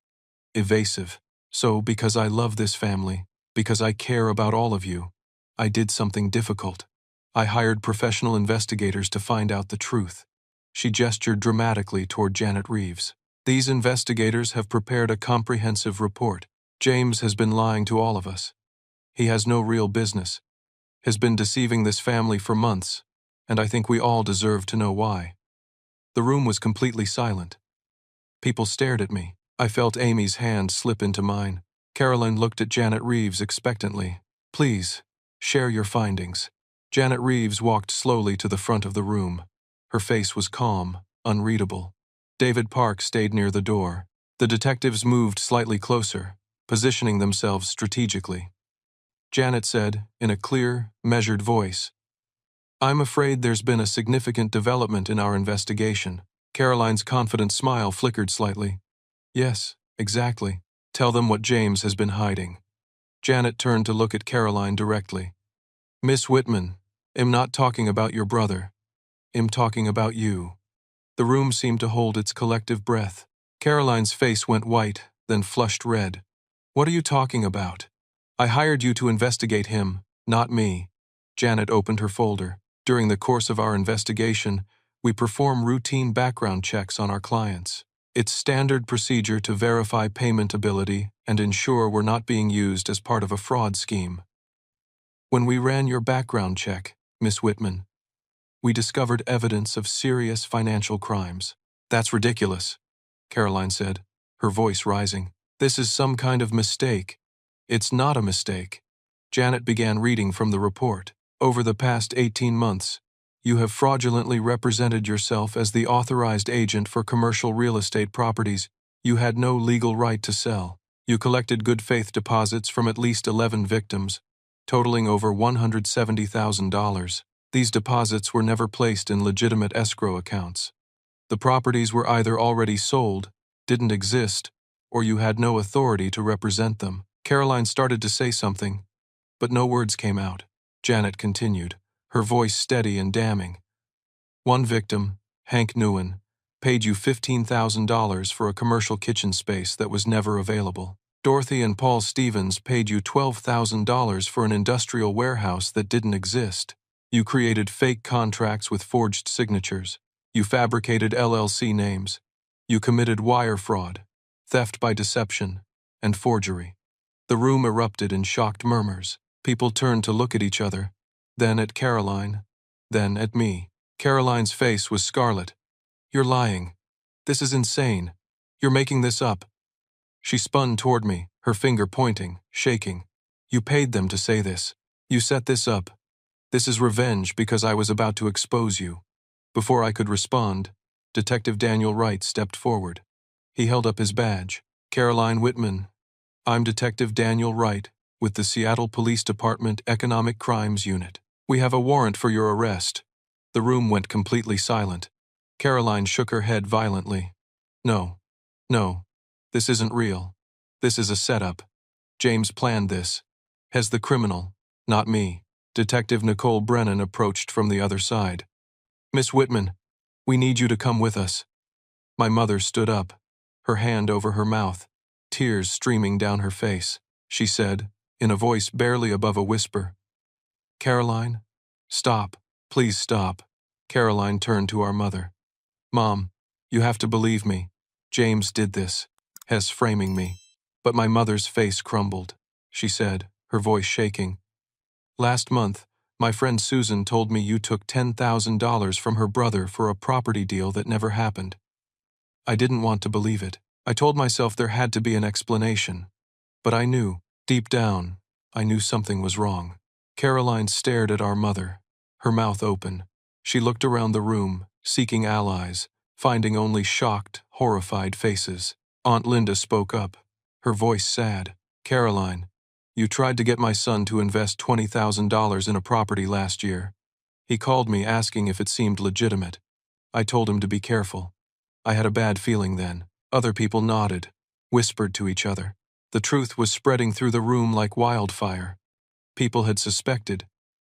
evasive. So, because I love this family, because I care about all of you, I did something difficult. I hired professional investigators to find out the truth." She gestured dramatically toward Janet Reeves. "These investigators have prepared a comprehensive report. James has been lying to all of us. He has no real business, has been deceiving this family for months, and I think we all deserve to know why." The room was completely silent. People stared at me. I felt Amy's hand slip into mine. Caroline looked at Janet Reeves expectantly. "Please, share your findings." Janet Reeves walked slowly to the front of the room. Her face was calm, unreadable. David Park stayed near the door. The detectives moved slightly closer, positioning themselves strategically. Janet said, in a clear, measured voice, "I'm afraid there's been a significant development in our investigation." Caroline's confident smile flickered slightly. "Yes, exactly. Tell them what James has been hiding." Janet turned to look at Caroline directly. "Miss Whitman, I'm not talking about your brother. I'm talking about you." The room seemed to hold its collective breath. Caroline's face went white, then flushed red. "What are you talking about? I hired you to investigate him, not me." Janet opened her folder. "During the course of our investigation, we perform routine background checks on our clients. It's standard procedure to verify payment ability and ensure we're not being used as part of a fraud scheme. When we ran your background check, Miss Whitman, we discovered evidence of serious financial crimes." "That's ridiculous," Caroline said, her voice rising. "This is some kind of mistake." "It's not a mistake." Janet began reading from the report. "Over the past 18 months, you have fraudulently represented yourself as the authorized agent for commercial real estate properties you had no legal right to sell. You collected good faith deposits from at least 11 victims, totaling over $170,000. These deposits were never placed in legitimate escrow accounts. The properties were either already sold, didn't exist, or you had no authority to represent them." Caroline started to say something, but no words came out. Janet continued, her voice steady and damning. "One victim, Hank Nguyen, paid you $15,000 for a commercial kitchen space that was never available. Dorothy and Paul Stevens paid you $12,000 for an industrial warehouse that didn't exist. You created fake contracts with forged signatures. You fabricated LLC names. You committed wire fraud, theft by deception, and forgery. The room erupted in shocked murmurs. People turned to look at each other, then at Caroline, then at me. Caroline's face was scarlet. "You're lying. This is insane. You're making this up." She spun toward me, her finger pointing, shaking. "You paid them to say this. You set this up. This is revenge because I was about to expose you." Before I could respond, Detective Daniel Wright stepped forward. He held up his badge. "Caroline Whitman, I'm Detective Daniel Wright with the Seattle Police Department Economic Crimes Unit. We have a warrant for your arrest." The room went completely silent. Caroline shook her head violently. No, this isn't real. This is a setup. James planned this. As the criminal, not me." Detective Nicole Brennan approached from the other side. "Miss Whitman, we need you to come with us." My mother stood up, her hand over her mouth, tears streaming down her face. She said, in a voice barely above a whisper, "Caroline, stop. Please stop." Caroline turned to our mother. "Mom, you have to believe me. James did this. Hess framing me." But my mother's face crumbled. She said, her voice shaking, "Last month, my friend Susan told me you took $10,000 from her brother for a property deal that never happened." I didn't want to believe it. I told myself there had to be an explanation. But I knew, deep down, I knew something was wrong. Caroline stared at our mother, her mouth open. She looked around the room, seeking allies, finding only shocked, horrified faces. Aunt Linda spoke up, her voice sad. "Caroline, you tried to get my son to invest $20,000 in a property last year. He called me asking if it seemed legitimate. I told him to be careful. I had a bad feeling then." Other people nodded, whispered to each other. The truth was spreading through the room like wildfire. People had suspected.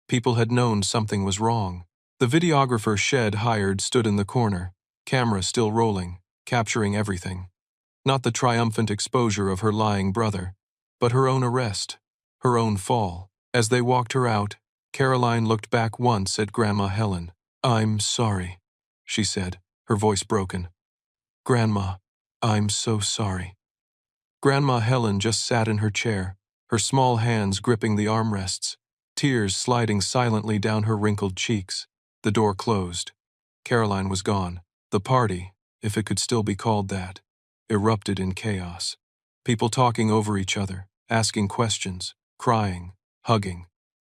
People had known something was wrong. The videographer Shed hired stood in the corner, camera still rolling, capturing everything. Not the triumphant exposure of her lying brother, but her own arrest, her own fall. As they walked her out, Caroline looked back once at Grandma Helen. "I'm sorry," she said, her voice broken. "Grandma, I'm so sorry." Grandma Helen just sat in her chair, her small hands gripping the armrests, tears sliding silently down her wrinkled cheeks. The door closed. Caroline was gone. The party, if it could still be called that, erupted in chaos. People talking over each other, asking questions, crying, hugging.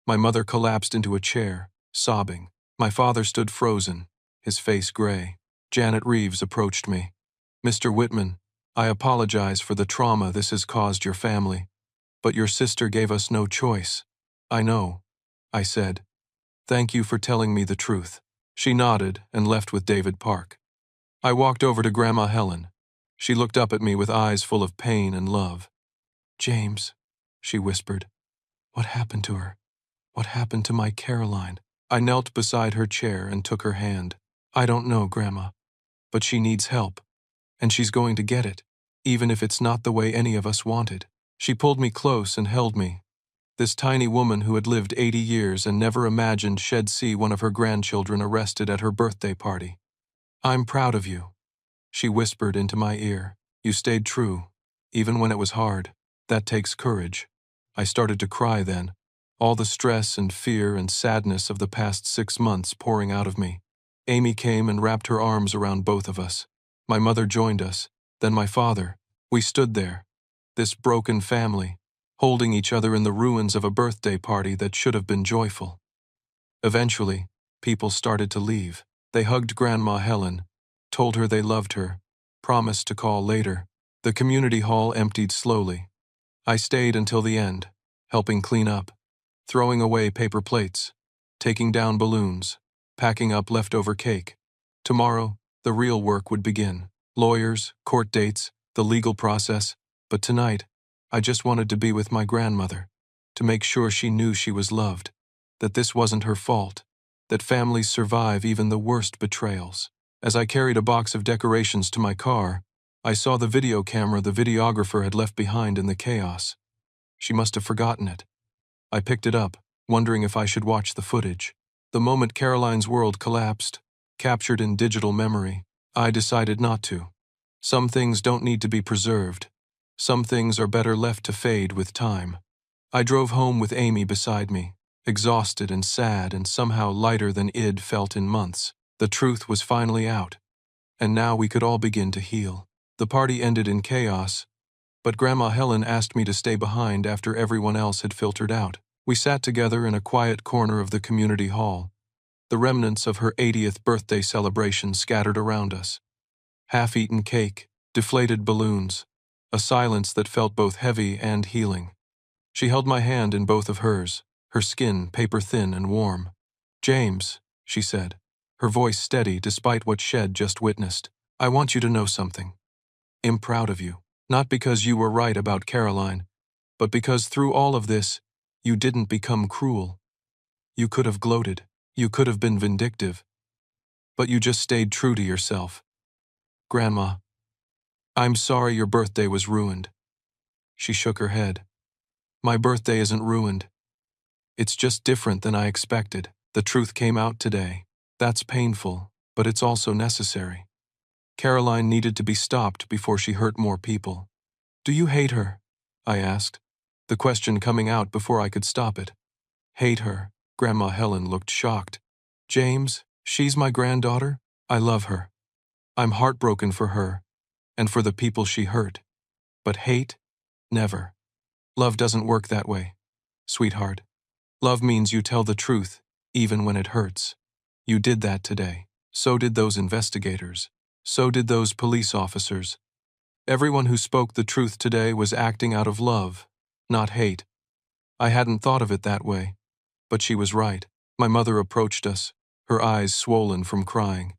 My mother collapsed into a chair, sobbing. My father stood frozen, his face gray. Janet Reeves approached me. "Mr. Whitman, I apologize for the trauma this has caused your family, but your sister gave us no choice." "I know," I said. "Thank you for telling me the truth." She nodded and left with David Park. I walked over to Grandma Helen. She looked up at me with eyes full of pain and love. "James," she whispered, "what happened to her? What happened to my Caroline?" I knelt beside her chair and took her hand. "I don't know, Grandma, but she needs help, and she's going to get it, even if it's not the way any of us wanted." She pulled me close and held me. This tiny woman who had lived 80 years and never imagined she'd see one of her grandchildren arrested at her birthday party. "I'm proud of you," she whispered into my ear. "You stayed true, even when it was hard. That takes courage." I started to cry then, all the stress and fear and sadness of the past 6 months pouring out of me. Amy came and wrapped her arms around both of us. My mother joined us, then my father. We stood there, this broken family, holding each other in the ruins of a birthday party that should have been joyful. Eventually, people started to leave. They hugged Grandma Helen, told her they loved her, promised to call later. The community hall emptied slowly. I stayed until the end, helping clean up, throwing away paper plates, taking down balloons, packing up leftover cake. Tomorrow, the real work would begin. Lawyers, court dates, the legal process. But tonight, I just wanted to be with my grandmother, to make sure she knew she was loved, that this wasn't her fault, that families survive even the worst betrayals. As I carried a box of decorations to my car, I saw the video camera the videographer had left behind in the chaos. She must have forgotten it. I picked it up, wondering if I should watch the footage. The moment Caroline's world collapsed, captured in digital memory, I decided not to. Some things don't need to be preserved. Some things are better left to fade with time. I drove home with Amy beside me, exhausted and sad and somehow lighter than I'd felt in months. The truth was finally out, and now we could all begin to heal. The party ended in chaos, but Grandma Helen asked me to stay behind after everyone else had filtered out. We sat together in a quiet corner of the community hall, the remnants of her 80th birthday celebration scattered around us. Half-eaten cake, deflated balloons, a silence that felt both heavy and healing. She held my hand in both of hers, her skin paper-thin and warm. "James," she said, her voice steady despite what Shed just witnessed, "I want you to know something. I'm proud of you, not because you were right about Caroline, but because through all of this, you didn't become cruel. You could have gloated, you could have been vindictive, but you just stayed true to yourself. Grandma, I'm sorry your birthday was ruined." She shook her head. "My birthday isn't ruined. It's just different than I expected. The truth came out today. That's painful, but it's also necessary. Caroline needed to be stopped before she hurt more people." "Do you hate her?" I asked, the question coming out before I could stop it. "Hate her?" Grandma Helen looked shocked. "James, she's my granddaughter. I love her. I'm heartbroken for her, and for the people she hurt. But hate? Never. Love doesn't work that way, sweetheart. Love means you tell the truth, even when it hurts. You did that today. So did those investigators. So did those police officers. Everyone who spoke the truth today was acting out of love, not hate. I hadn't thought of it that way, but she was right." My mother approached us, her eyes swollen from crying.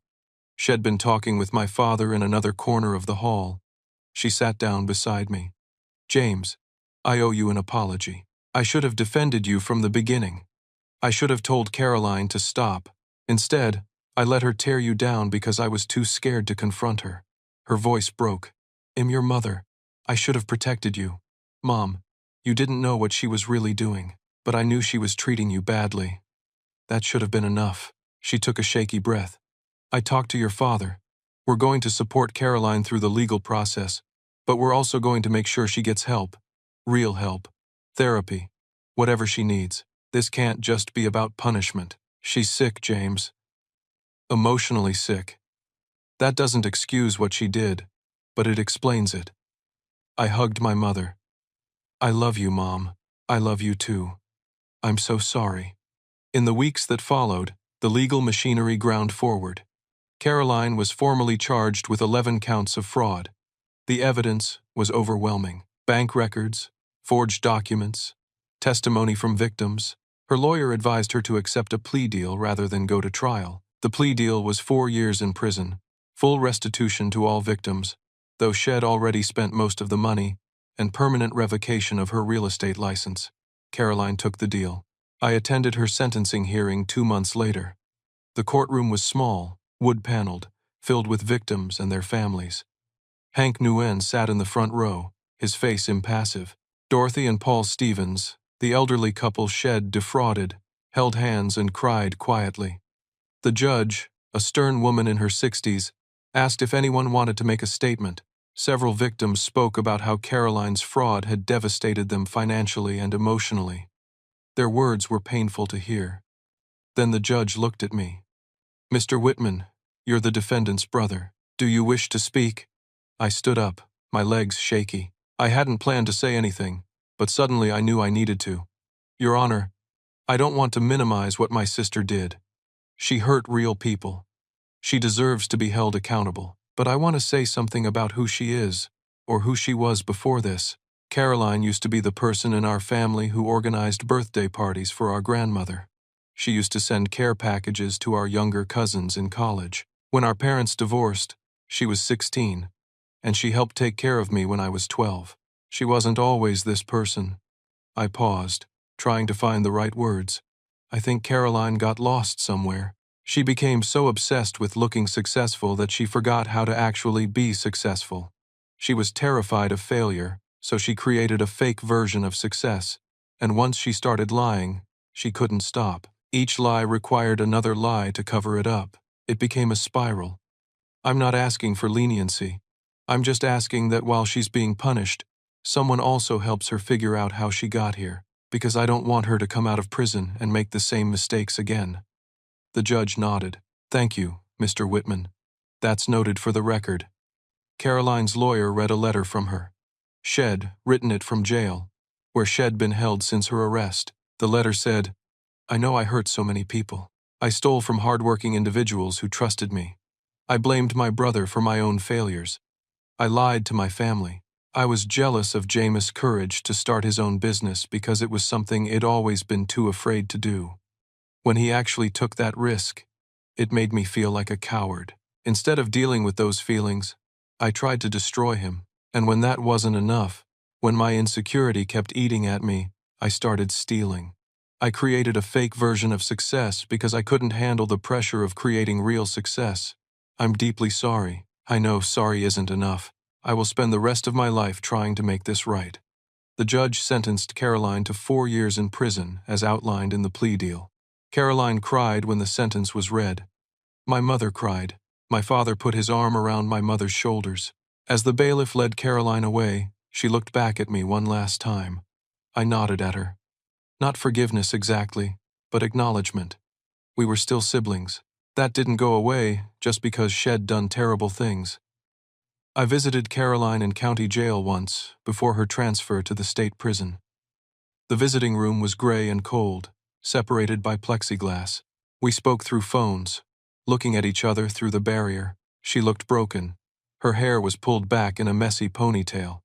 She'd been talking with my father in another corner of the hall. She sat down beside me. "James, I owe you an apology. I should have defended you from the beginning. I should have told Caroline to stop. Instead, I let her tear you down because I was too scared to confront her." Her voice broke. "I'm your mother. I should have protected you. Mom, you didn't know what she was really doing, but I knew she was treating you badly. That should have been enough." She took a shaky breath. "I talked to your father. We're going to support Caroline through the legal process, but we're also going to make sure she gets help. Real help. Therapy. Whatever she needs. This can't just be about punishment. She's sick, James. Emotionally sick. That doesn't excuse what she did, but it explains it." I hugged my mother. "I love you, Mom. I love you too. I'm so sorry." In the weeks that followed, the legal machinery ground forward. Caroline was formally charged with 11 counts of fraud. The evidence was overwhelming. Bank records, forged documents, testimony from victims. Her lawyer advised her to accept a plea deal rather than go to trial. The plea deal was 4 years in prison, full restitution to all victims, though Shed already spent most of the money, and permanent revocation of her real estate license. Caroline took the deal. I attended her sentencing hearing 2 months later. The courtroom was small, wood-paneled, filled with victims and their families. Hank Nguyen sat in the front row, his face impassive. Dorothy and Paul Stevens, the elderly couple Shed defrauded, held hands and cried quietly. The judge, a stern woman in her 60s, asked if anyone wanted to make a statement. Several victims spoke about how Caroline's fraud had devastated them financially and emotionally. Their words were painful to hear. Then the judge looked at me. "Mr. Whitman, you're the defendant's brother. Do you wish to speak?" I stood up, my legs shaky. I hadn't planned to say anything, but suddenly I knew I needed to. "Your Honor, I don't want to minimize what my sister did. She hurt real people. She deserves to be held accountable. But I want to say something about who she is, or who she was before this. Caroline used to be the person in our family who organized birthday parties for our grandmother. She used to send care packages to our younger cousins in college. When our parents divorced, she was 16, and she helped take care of me when I was 12. She wasn't always this person." I paused, trying to find the right words. "I think Caroline got lost somewhere. She became so obsessed with looking successful that she forgot how to actually be successful. She was terrified of failure, so she created a fake version of success, and once she started lying, she couldn't stop. Each lie required another lie to cover it up. It became a spiral. I'm not asking for leniency. I'm just asking that while she's being punished, someone also helps her figure out how she got here, because I don't want her to come out of prison and make the same mistakes again. The judge nodded. Thank you, Mr. Whitman. That's noted for the record. Caroline's lawyer read a letter from her. She'd written it from jail, where she'd been held since her arrest. The letter said, I know I hurt so many people. I stole from hardworking individuals who trusted me. I blamed my brother for my own failures. I lied to my family. I was jealous of Jameis' courage to start his own business because it was something he'd always been too afraid to do. When he actually took that risk, it made me feel like a coward. Instead of dealing with those feelings, I tried to destroy him. And when that wasn't enough, when my insecurity kept eating at me, I started stealing. I created a fake version of success because I couldn't handle the pressure of creating real success. I'm deeply sorry. I know sorry isn't enough. I will spend the rest of my life trying to make this right. The judge sentenced Caroline to 4 years in prison as outlined in the plea deal. Caroline cried when the sentence was read. My mother cried. My father put his arm around my mother's shoulders. As the bailiff led Caroline away, she looked back at me one last time. I nodded at her. Not forgiveness exactly, but acknowledgement. We were still siblings. That didn't go away just because she'd done terrible things. I visited Caroline in county jail once before her transfer to the state prison. The visiting room was gray and cold, separated by plexiglass. We spoke through phones, looking at each other through the barrier. She looked broken. Her hair was pulled back in a messy ponytail.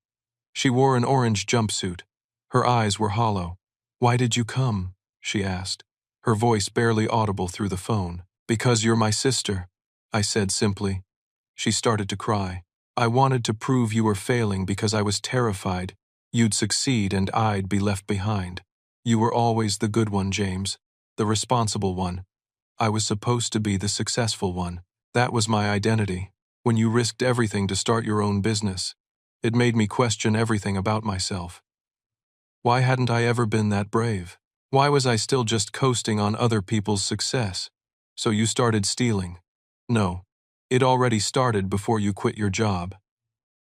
She wore an orange jumpsuit. Her eyes were hollow. Why did you come? She asked, her voice barely audible through the phone. Because you're my sister, I said simply. She started to cry. I wanted to prove you were failing because I was terrified you'd succeed and I'd be left behind. You were always the good one, James, the responsible one. I was supposed to be the successful one. That was my identity. When you risked everything to start your own business, it made me question everything about myself. Why hadn't I ever been that brave? Why was I still just coasting on other people's success? So you started stealing. No, it already started before you quit your job.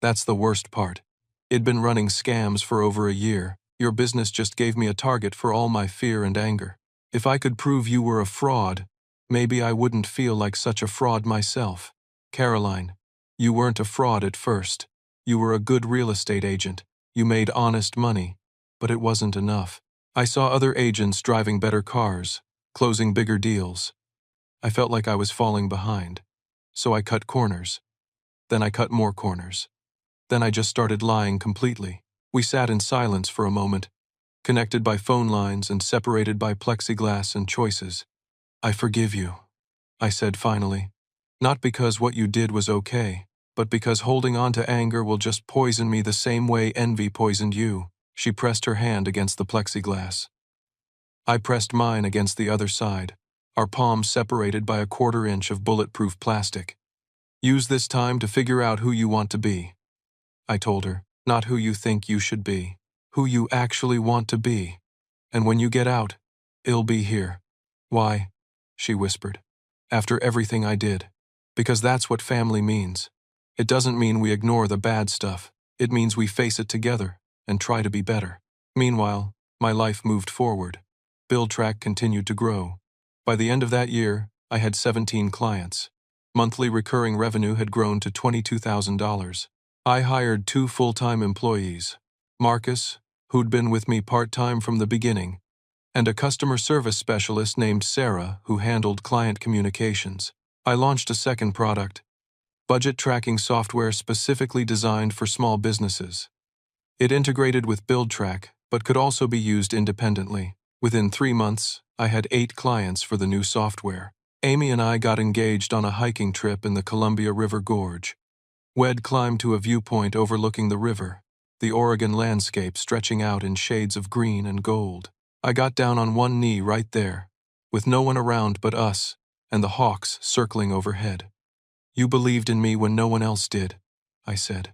That's the worst part. It'd been running scams for over a year. Your business just gave me a target for all my fear and anger. If I could prove you were a fraud, maybe I wouldn't feel like such a fraud myself. Caroline, you weren't a fraud at first. You were a good real estate agent. You made honest money, but it wasn't enough. I saw other agents driving better cars, closing bigger deals. I felt like I was falling behind. So I cut corners. Then I cut more corners. Then I just started lying completely. We sat in silence for a moment, connected by phone lines and separated by plexiglass and choices. I forgive you, I said finally. Not because what you did was okay, but because holding on to anger will just poison me the same way envy poisoned you. She pressed her hand against the plexiglass. I pressed mine against the other side, our palms separated by a 1/4 inch of bulletproof plastic. Use this time to figure out who you want to be, I told her, not who you think you should be, who you actually want to be. And when you get out, it'll be here. Why? She whispered. After everything I did. Because that's what family means. It doesn't mean we ignore the bad stuff. It means we face it together and try to be better. Meanwhile, my life moved forward. BuildTrack continued to grow. By the end of that year, I had 17 clients. Monthly recurring revenue had grown to $22,000. I hired 2 full-time employees, Marcus, who'd been with me part-time from the beginning, and a customer service specialist named Sarah who handled client communications. I launched a second product, budget tracking software specifically designed for small businesses. It integrated with BuildTrack, but could also be used independently. Within 3 months, I had 8 clients for the new software. Amy and I got engaged on a hiking trip in the Columbia River Gorge. We'd climbed to a viewpoint overlooking the river, the Oregon landscape stretching out in shades of green and gold. I got down on one knee right there, with no one around but us, and the hawks circling overhead. "You believed in me when no one else did," I said.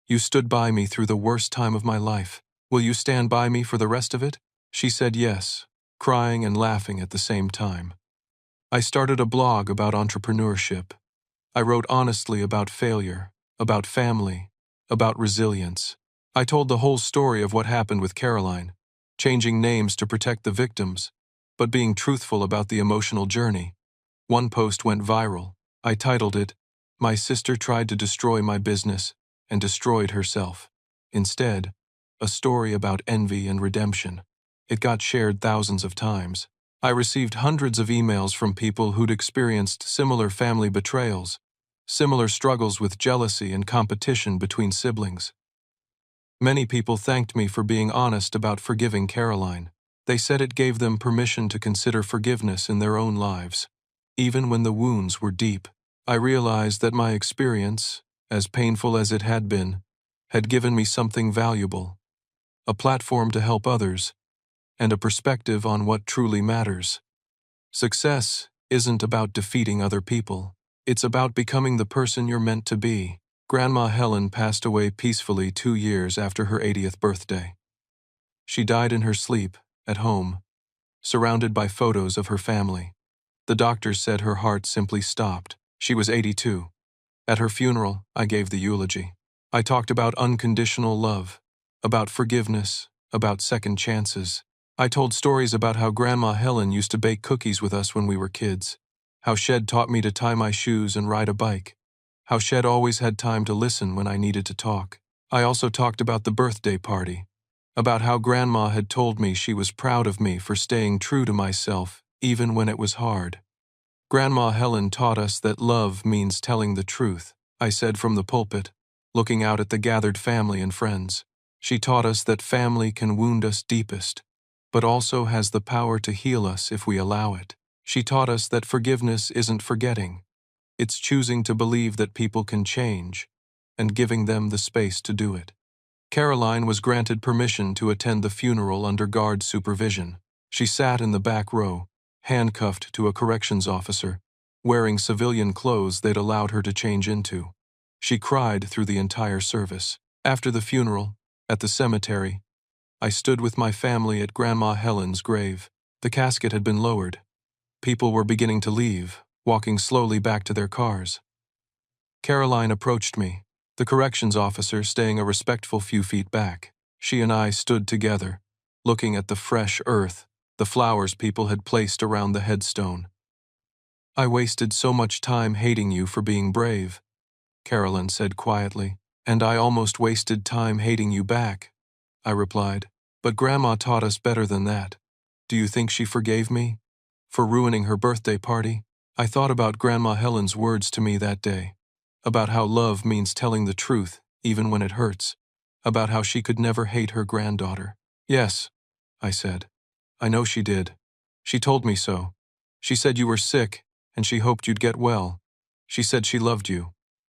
"You stood by me through the worst time of my life. Will you stand by me for the rest of it?" She said yes, crying and laughing at the same time. I started a blog about entrepreneurship. I wrote honestly about failure, about family, about resilience. I told the whole story of what happened with Caroline, changing names to protect the victims, but being truthful about the emotional journey. One post went viral. I titled it, "My sister tried to destroy my business and destroyed herself. Instead, a story about envy and redemption." It got shared thousands of times. I received hundreds of emails from people who'd experienced similar family betrayals, similar struggles with jealousy and competition between siblings. Many people thanked me for being honest about forgiving Caroline. They said it gave them permission to consider forgiveness in their own lives. Even when the wounds were deep, I realized that my experience, as painful as it had been, had given me something valuable, a platform to help others, and a perspective on what truly matters. Success isn't about defeating other people. It's about becoming the person you're meant to be. Grandma Helen passed away peacefully 2 years after her 80th birthday. She died in her sleep, at home, surrounded by photos of her family. The doctors said her heart simply stopped. She was 82. At her funeral, I gave the eulogy. I talked about unconditional love, about forgiveness, about second chances. I told stories about how Grandma Helen used to bake cookies with us when we were kids, how Shed taught me to tie my shoes and ride a bike, how Shed always had time to listen when I needed to talk. I also talked about the birthday party, about how Grandma had told me she was proud of me for staying true to myself, even when it was hard. Grandma Helen taught us that love means telling the truth, I said from the pulpit, looking out at the gathered family and friends. She taught us that family can wound us deepest, but also has the power to heal us if we allow it. She taught us that forgiveness isn't forgetting. It's choosing to believe that people can change, and giving them the space to do it. Caroline was granted permission to attend the funeral under guard supervision. She sat in the back row, handcuffed to a corrections officer, wearing civilian clothes they'd allowed her to change into. She cried through the entire service. After the funeral, at the cemetery, I stood with my family at Grandma Helen's grave. The casket had been lowered. People were beginning to leave, walking slowly back to their cars. Caroline approached me, the corrections officer staying a respectful few feet back. She and I stood together, looking at the fresh earth, the flowers people had placed around the headstone. "I wasted so much time hating you for being brave," Caroline said quietly. "And I almost wasted time hating you back," I replied. "But Grandma taught us better than that. Do you think she forgave me? For ruining her birthday party?" I thought about Grandma Helen's words to me that day, about how love means telling the truth, even when it hurts, about how she could never hate her granddaughter. "Yes," I said. "I know she did. She told me so. She said you were sick, and she hoped you'd get well. She said she loved you.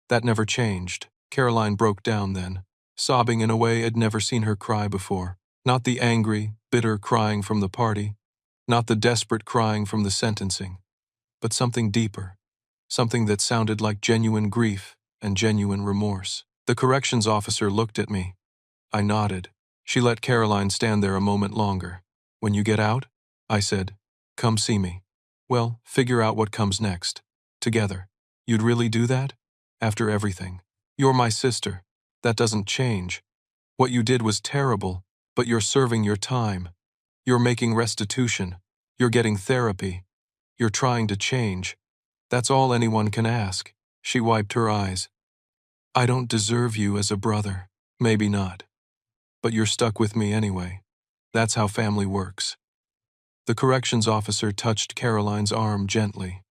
That never changed." Caroline broke down then, sobbing in a way I'd never seen her cry before. Not the angry, bitter crying from the party, not the desperate crying from the sentencing, but something deeper, something that sounded like genuine grief and genuine remorse. The corrections officer looked at me. I nodded. She let Caroline stand there a moment longer. "When you get out," I said, "come see me. Well, figure out what comes next. Together. You'd really do that? After everything? You're my sister. That doesn't change. What you did was terrible, but you're serving your time. You're making restitution. You're getting therapy. You're trying to change. That's all anyone can ask." She wiped her eyes. "I don't deserve you as a brother. Maybe not. But you're stuck with me anyway. That's how family works." The corrections officer touched Caroline's arm gently.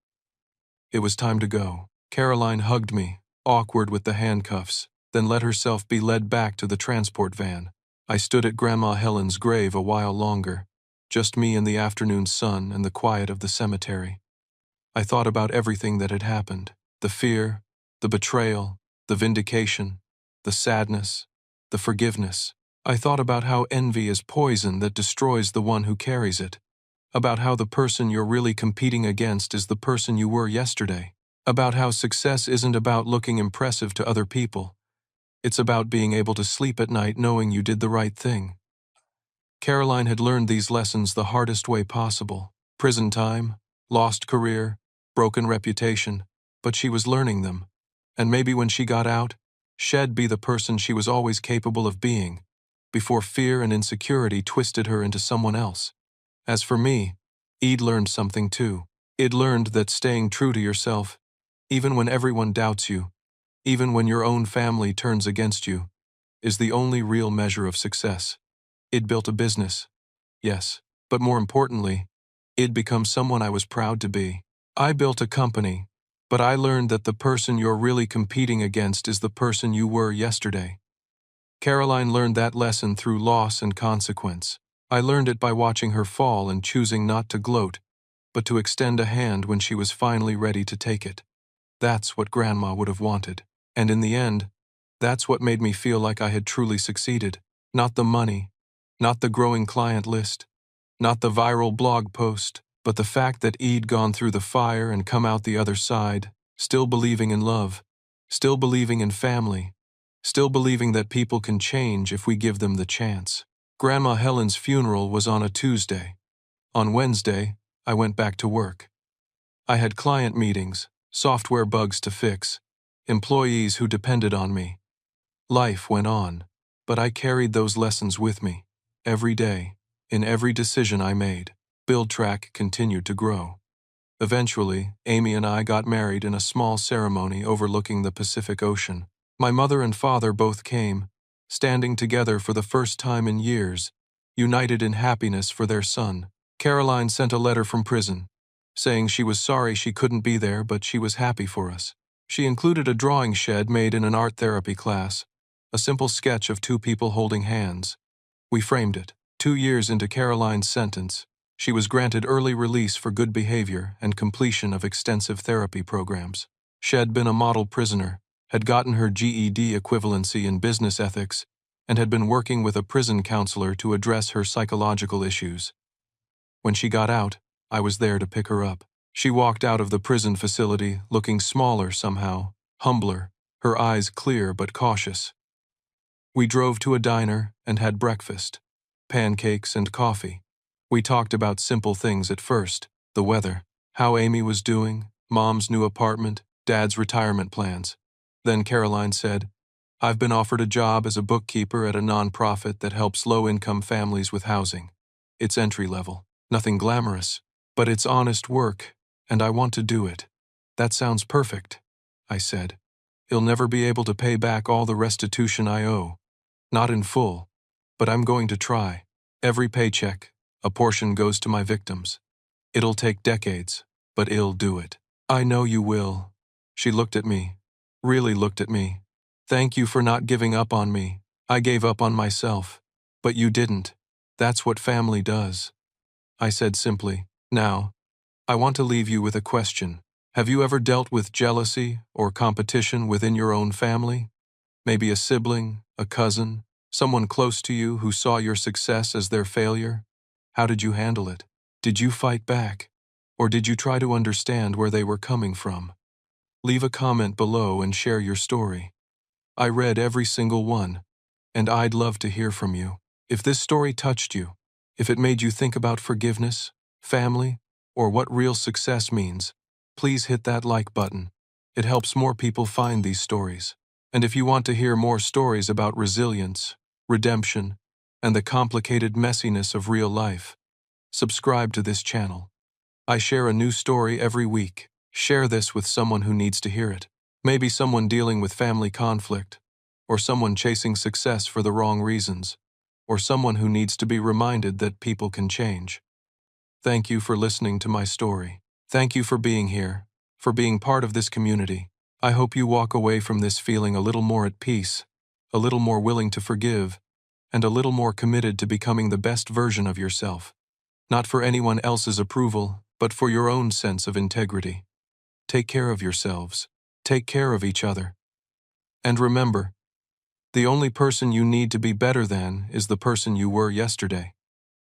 It was time to go. Caroline hugged me, awkward with the handcuffs, then let herself be led back to the transport van. I stood at Grandma Helen's grave a while longer, just me in the afternoon sun and the quiet of the cemetery. I thought about everything that had happened, the fear, the betrayal, the vindication, the sadness, the forgiveness. I thought about how envy is poison that destroys the one who carries it, about how the person you're really competing against is the person you were yesterday, about how success isn't about looking impressive to other people. It's about being able to sleep at night knowing you did the right thing. Caroline had learned these lessons the hardest way possible. Prison time, lost career, broken reputation, but she was learning them. And maybe when she got out, she'd be the person she was always capable of being, before fear and insecurity twisted her into someone else. As for me, I'd learned something too. I'd learned that staying true to yourself, even when everyone doubts you, even when your own family turns against you, is the only real measure of success. I'd built a business, yes, but more importantly, I'd become someone I was proud to be. I built a company, but I learned that the person you're really competing against is the person you were yesterday. Caroline learned that lesson through loss and consequence. I learned it by watching her fall and choosing not to gloat, but to extend a hand when she was finally ready to take it. That's what Grandma would have wanted. And in the end, that's what made me feel like I had truly succeeded. Not the money, not the growing client list, not the viral blog post, but the fact that I'd gone through the fire and come out the other side, still believing in love, still believing in family, still believing that people can change if we give them the chance. Grandma Helen's funeral was on a Tuesday. On Wednesday, I went back to work. I had client meetings, software bugs to fix, employees who depended on me. Life went on, but I carried those lessons with me. Every day, in every decision I made, BuildTrack continued to grow. Eventually, Amy and I got married in a small ceremony overlooking the Pacific Ocean. My mother and father both came, standing together for the first time in years, united in happiness for their son. Caroline sent a letter from prison, saying she was sorry she couldn't be there but she was happy for us. She included a drawing shed made in an art therapy class, a simple sketch of two people holding hands. We framed it. 2 years into Caroline's sentence, she was granted early release for good behavior and completion of extensive therapy programs. She'd been a model prisoner, had gotten her GED equivalency in business ethics, and had been working with a prison counselor to address her psychological issues. When she got out, I was there to pick her up. She walked out of the prison facility looking smaller somehow, humbler, her eyes clear but cautious. We drove to a diner and had breakfast, pancakes and coffee. We talked about simple things at first, the weather, how Amy was doing, Mom's new apartment, Dad's retirement plans. Then Caroline said, "I've been offered a job as a bookkeeper at a nonprofit that helps low-income families with housing. It's entry-level, nothing glamorous, but it's honest work, and I want to do it." "That sounds perfect," I said. "You'll never be able to pay back all the restitution I owe. Not in full, but I'm going to try. Every paycheck, a portion goes to my victims. It'll take decades, but I'll do it." "I know you will." She looked at me, really looked at me. "Thank you for not giving up on me. I gave up on myself. But you didn't. That's what family does." I said simply, "Now, I want to leave you with a question. Have you ever dealt with jealousy or competition within your own family? Maybe a sibling, a cousin, someone close to you who saw your success as their failure? How did you handle it? Did you fight back? Or did you try to understand where they were coming from? Leave a comment below and share your story. I read every single one, and I'd love to hear from you. If this story touched you, if it made you think about forgiveness, family, or what real success means, please hit that like button. It helps more people find these stories. And if you want to hear more stories about resilience, redemption, and the complicated messiness of real life, subscribe to this channel. I share a new story every week. Share this with someone who needs to hear it. Maybe someone dealing with family conflict, or someone chasing success for the wrong reasons, or someone who needs to be reminded that people can change. Thank you for listening to my story. Thank you for being here, for being part of this community. I hope you walk away from this feeling a little more at peace, a little more willing to forgive, and a little more committed to becoming the best version of yourself. Not for anyone else's approval, but for your own sense of integrity. Take care of yourselves. Take care of each other. And remember, the only person you need to be better than is the person you were yesterday.